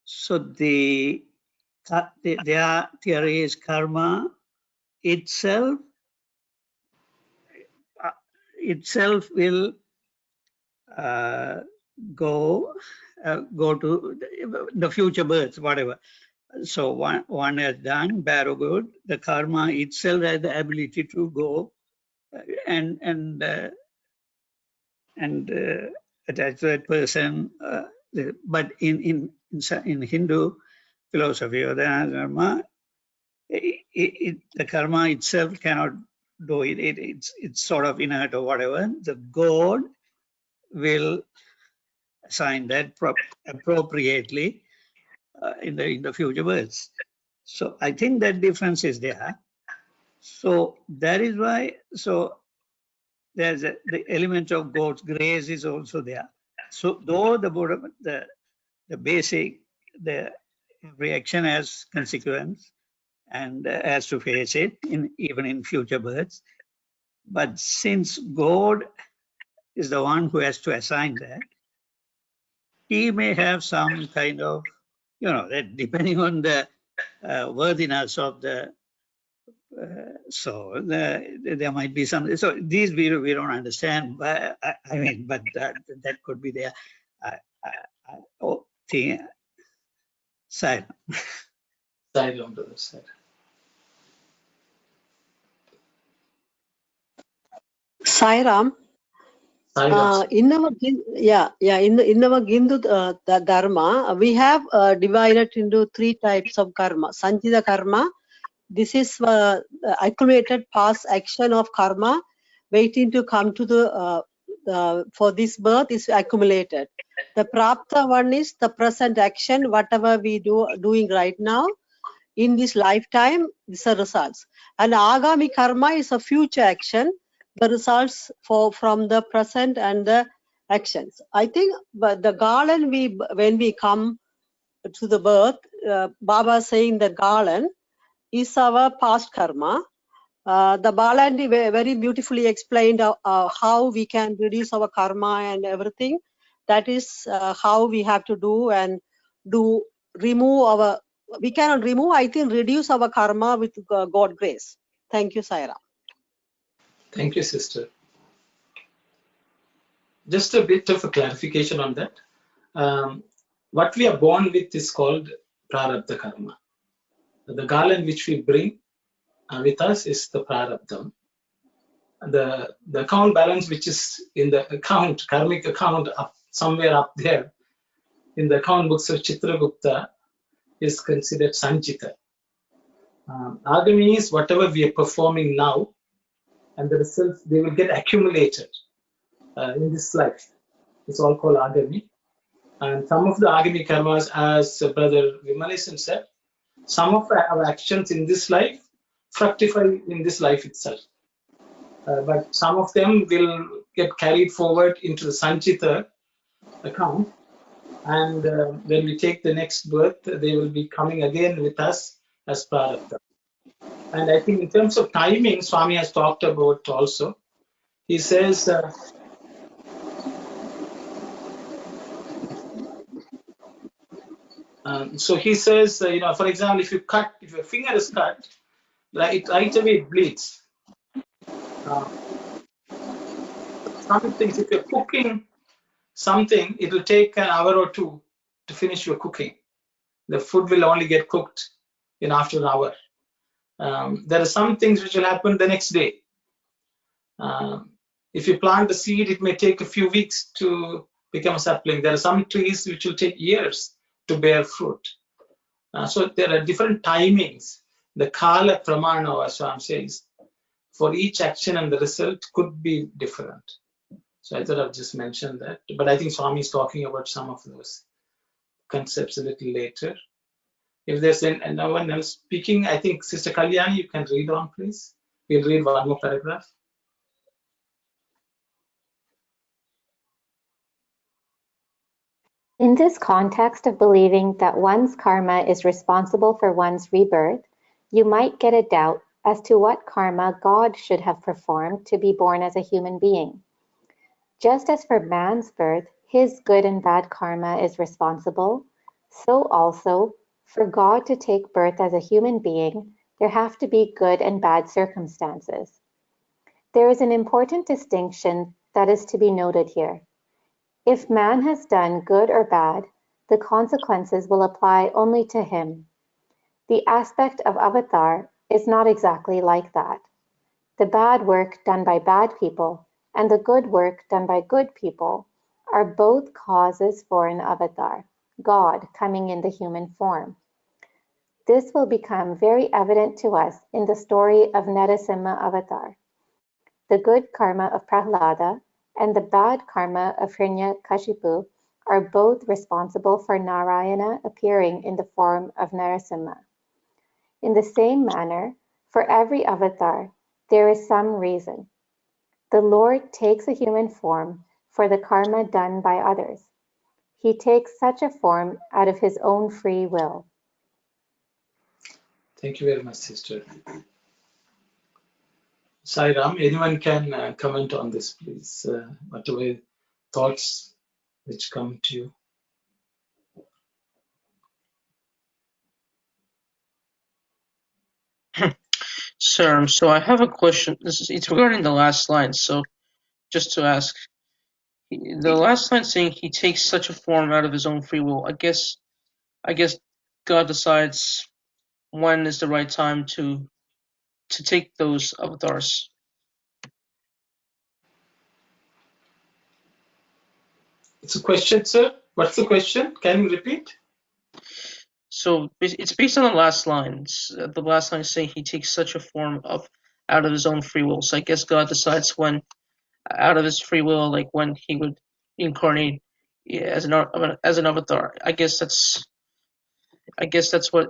So their theory is karma itself will go to the future births, whatever. So one has done bad or good. The karma itself has the ability to go and attach to that person. But in Hindu philosophy or the dharma, the karma itself cannot do it. It's sort of inert or whatever. The God will assign that appropriately in the future births. So I think that difference is there. So that is why. So there's the element of God's grace is also there. So though the basic every action has consequence and has to face it even in future births, but since God is the one who has to assign that, he may have some kind of, that depending on the worthiness of the soul, there might be some. So these we don't understand, but I mean, but that could be there. Side. Side on the other side. Sairam. In our in our Hindu the dharma, we have divided into 3 types of karma. Sanchita karma. This is accumulated past action of karma, waiting to come to the for this birth is accumulated. The prapta one is the present action, whatever we doing right now in this lifetime, these are results. And agami karma is a future action, the results from the present and the actions. I think, but the garland when we come to the birth, Baba saying the garland is our past karma. The Balandi very beautifully explained how we can reduce our karma and everything. That is how we have to do and remove our. We cannot remove. I think reduce our karma with God grace. Thank you, Saira. Thank you, sister. Just a bit of a clarification on that. What we are born with is called prarabdha karma. The garland which we bring with us is the prarabdha. The account balance which is in the account, karmic account, somewhere up there in the account books of Chitragupta is considered sanchita. Agami is whatever we are performing now, and the results, they will get accumulated in this life. It's all called agami. And some of the agami karmas, as Brother Vimalesan said, some of our actions in this life fructify in this life itself. But some of them will get carried forward into the sanchita account. And when we take the next birth, they will be coming again with us as prarabdha. And I think in terms of timing, Swami has talked about also. He says, so he says, for example, if your finger is cut, right away it bleeds. Some things, if you're cooking something, it will take an hour or 2 to finish your cooking. The food will only get cooked after an hour. There are some things which will happen the next day. If you plant the seed, it may take a few weeks to become a sapling. There are some trees which will take years to bear fruit. So there are different timings. The kala pramana, as Swami says, for each action and the result could be different. So I thought I've just mentioned that. But I think Swami is talking about some of those concepts a little later. If there's no one else speaking, I think Sister Kalyani, you can read on, please. We'll read one more paragraph. In this context of believing that one's karma is responsible for one's rebirth, you might get a doubt as to what karma God should have performed to be born as a human being. Just as for man's birth, his good and bad karma is responsible, so also, for God to take birth as a human being, there have to be good and bad circumstances. There is an important distinction that is to be noted here. If man has done good or bad, the consequences will apply only to him. The aspect of avatar is not exactly like that. The bad work done by bad people and the good work done by good people are both causes for an avatar, God coming in the human form. This will become very evident to us in the story of Narasimha avatar. The good karma of Prahlada and the bad karma of Hiranyakashipu are both responsible for Narayana appearing in the form of Narasimha. In the same manner, for every avatar, there is some reason. The Lord takes a human form for the karma done by others. He takes such a form out of his own free will. Thank you very much, sister. Sai Ram, anyone can comment on this, please? Whatever thoughts which come to you. Sir, so I have a question. It's regarding the last line. So just to ask, the last line saying he takes such a form out of his own free will. I guess God decides when is the right time to take those avatars. It's a question, sir. What's the question? Can you repeat? So it's based on the last lines. The last line is saying he takes such a form out of his own free will. So I guess God decides when, out of his free will, like when he would incarnate as an avatar. I guess that's what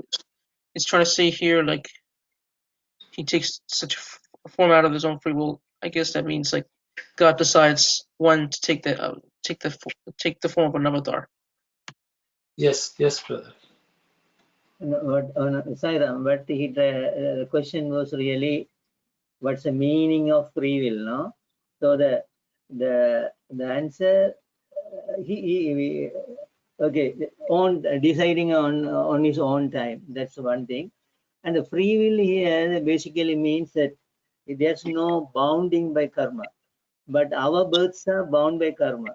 it's trying to say here. Like he takes such a form out of his own free will. I guess that means like God decides when to take the form of an avatar. Yes, brother. Sairam, but the question was really what's the meaning of free will, no? So the answer on deciding on his own time. That's one thing. And the free will here basically means that there's no bounding by karma, but our births are bound by karma,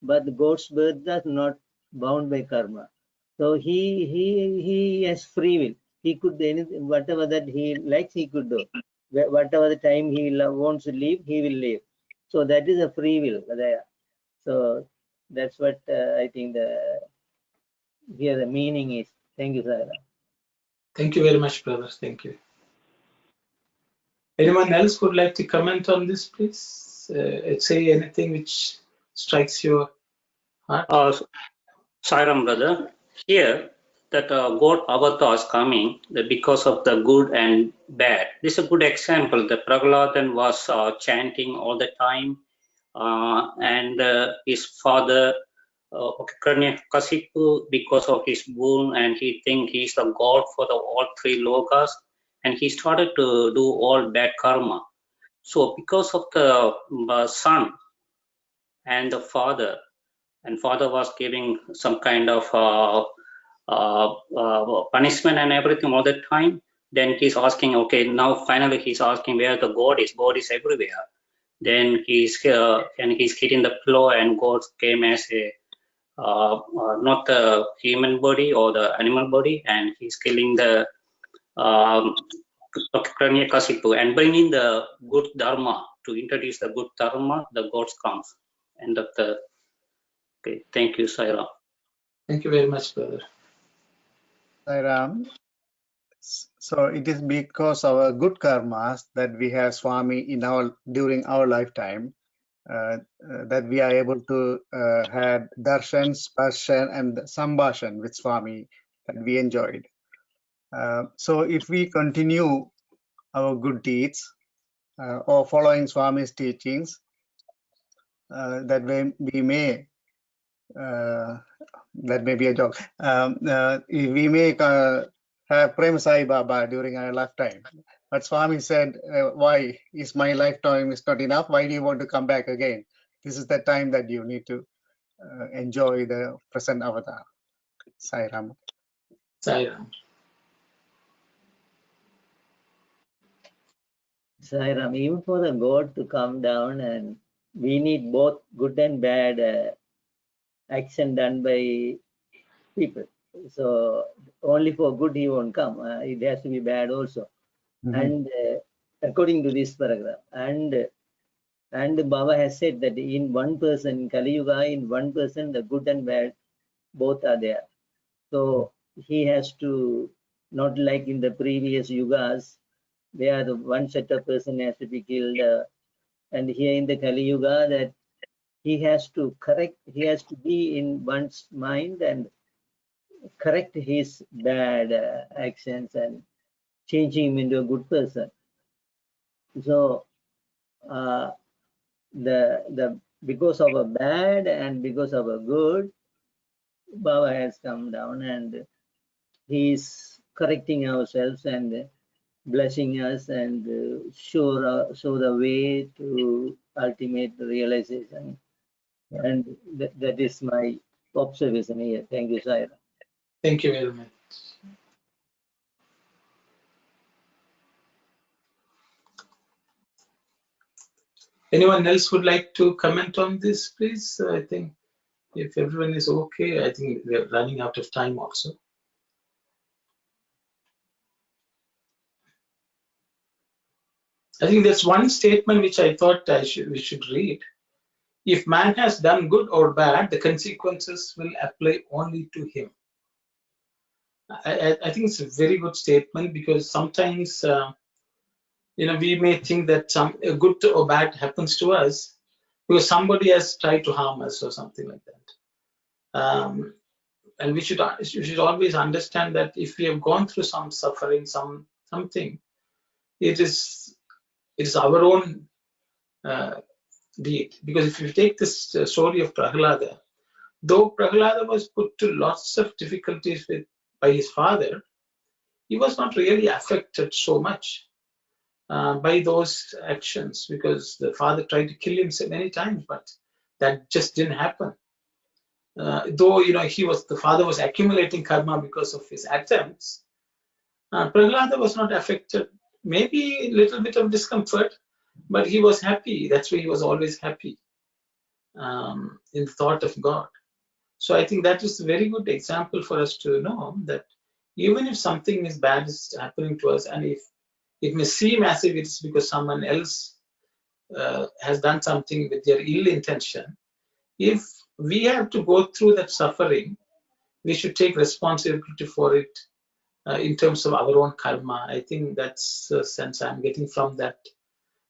but God's births are not bound by karma. So he has free will. He could do anything, whatever that he likes, he could do. Whatever the time he wants to live, he will live. So that is a free will there. So that's what I think here the meaning is. Thank you, Sarah. Thank you very much, brother. Thank you. Anyone else would like to comment on this, please? Say anything which strikes your heart. Sairam, brother, here that God avatar is coming because of the good and bad. This is a good example. The Prahladan was chanting all the time, and his father, Hiranyakashipu, because of his wound, and he think he's the god for all three lokas, and he started to do all bad karma. So because of the son and the father, and father was giving some kind of punishment and everything all the time, then he's asking, okay, now finally he's asking where the God is. God is everywhere. Then he's hitting the floor, and God came as a not the human body or the animal body, and he's killing the Hiranyakashipu and bringing the good dharma. To introduce the good dharma, the gods comes. End of the. Okay, thank you, Saira. Thank you very much, brother. Sairam. So it is because of our good karmas that we have Swami in during our lifetime that we are able to have darshan, sparshan, and sambhashan with Swami that we enjoyed. So if we continue our good deeds or following Swami's teachings, that we may that may be a joke. We may have Prem Sai Baba during our lifetime. But Swami said, why is my lifetime is not enough? Why do you want to come back again? This is the time that you need to enjoy the present avatar. Sai Ram. Sai Ram. Sai Ram, even for the God to come down, and we need both good and bad action done by people. So only for good he won't come. It has to be bad also. And according to this paragraph, and Baba has said that in one person, Kali Yuga, in one person, the good and bad both are there. So he has to, not like in the previous yugas, where the one set of person has to be killed, and here in the Kali Yuga, that he has to correct, he has to be in one's mind and correct his bad actions and change him into a good person. So the because of a bad and because of a good, Baba has come down and he is correcting ourselves and blessing us and show the way to ultimate realization. And that is my observation here. Thank you, Saira. Thank you very much. Anyone else would like to comment on this, please? I think if everyone is okay, I think we're running out of time also. I think there's one statement which I thought we should read. If man has done good or bad, the consequences will apply only to him. I think it's a very good statement, because sometimes we may think that a good or bad happens to us because somebody has tried to harm us or something like that. And we should always understand that if we have gone through some suffering, something, it is our own deed. Because if you take this story of Prahlada, though Prahlada was put to lots of difficulties by his father, he was not really affected so much by those actions, because the father tried to kill him so many times, but that just didn't happen. Though the father was accumulating karma because of his attempts, Prahlada was not affected. Maybe a little bit of discomfort, but he was happy. That's why he was always happy in the thought of God. So I think that is a very good example for us to know that even if something is bad is happening to us, and if it may seem as if it's because someone else has done something with their ill intention, if we have to go through that suffering, we should take responsibility for it in terms of our own karma. I think that's the sense I'm getting from that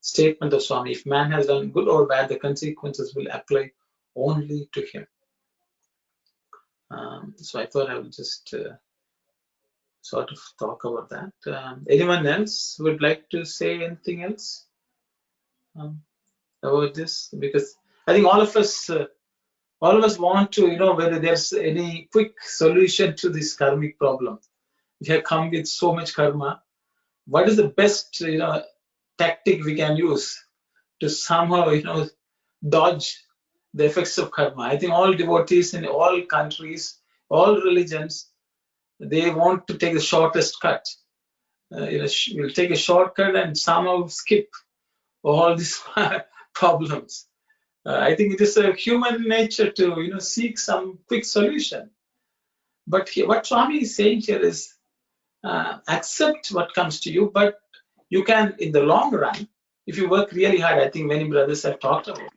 statement of Swami. If man has done good or bad, the consequences will apply only to him. So I thought I would just sort of talk about that. Anyone else would like to say anything else about this? Because I think all of us want to know whether there's any quick solution to this karmic problem. We have come with so much karma. What is the best tactic we can use to somehow dodge the effects of karma? I think all devotees in all countries, all religions, they want to take the shortest cut. We'll take a shortcut and somehow skip all these problems. I think it is a human nature to seek some quick solution. But what Swami is saying here is accept what comes to you, but you can, in the long run, if you work really hard, I think many brothers have talked about,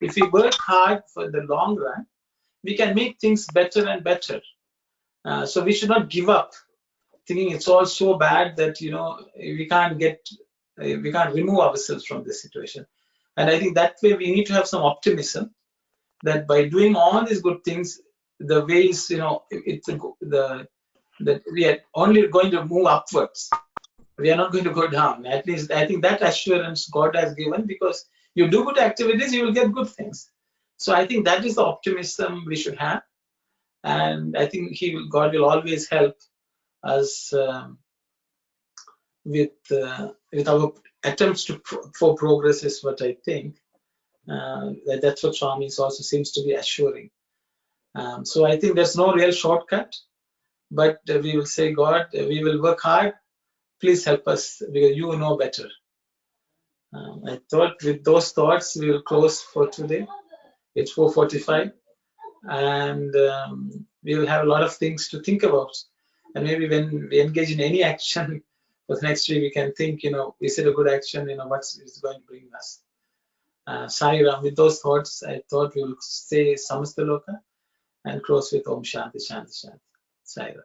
if we work hard for the long run, we can make things better and better. So we should not give up thinking it's all so bad that we can't remove ourselves from this situation. And I think that way we need to have some optimism that by doing all these good things, the ways that we are only going to move upwards. We are not going to go down. At least I think that assurance God has given, because you do good activities, you will get good things. So I think that is the optimism we should have. and I think God will always help us with our attempts for progress, is what I think. That's what Swami also seems to be assuring. So I think there's no real shortcut, but we will say, God, we will work hard. Please help us, because you know better. I thought with those thoughts we will close for today. It's 4:45, and we will have a lot of things to think about. And maybe when we engage in any action for the next week, we can think, is it a good action? What's it's going to bring us? Sai Ram, with those thoughts, I thought we will say Samastaloka and close with Om Shanti Shanti Shanti. Sai Ram.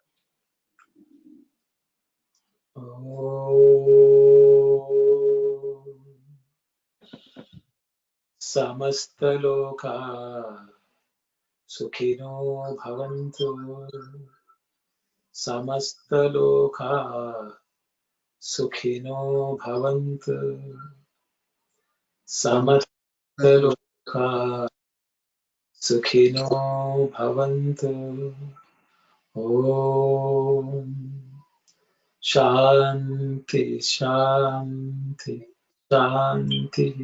Samastaloka Sukhino Bhavantu. Samastaloka Sukhino Bhavantu. Samastaloka Sukhino Bhavantu. Om Shanti Shanti Shanti.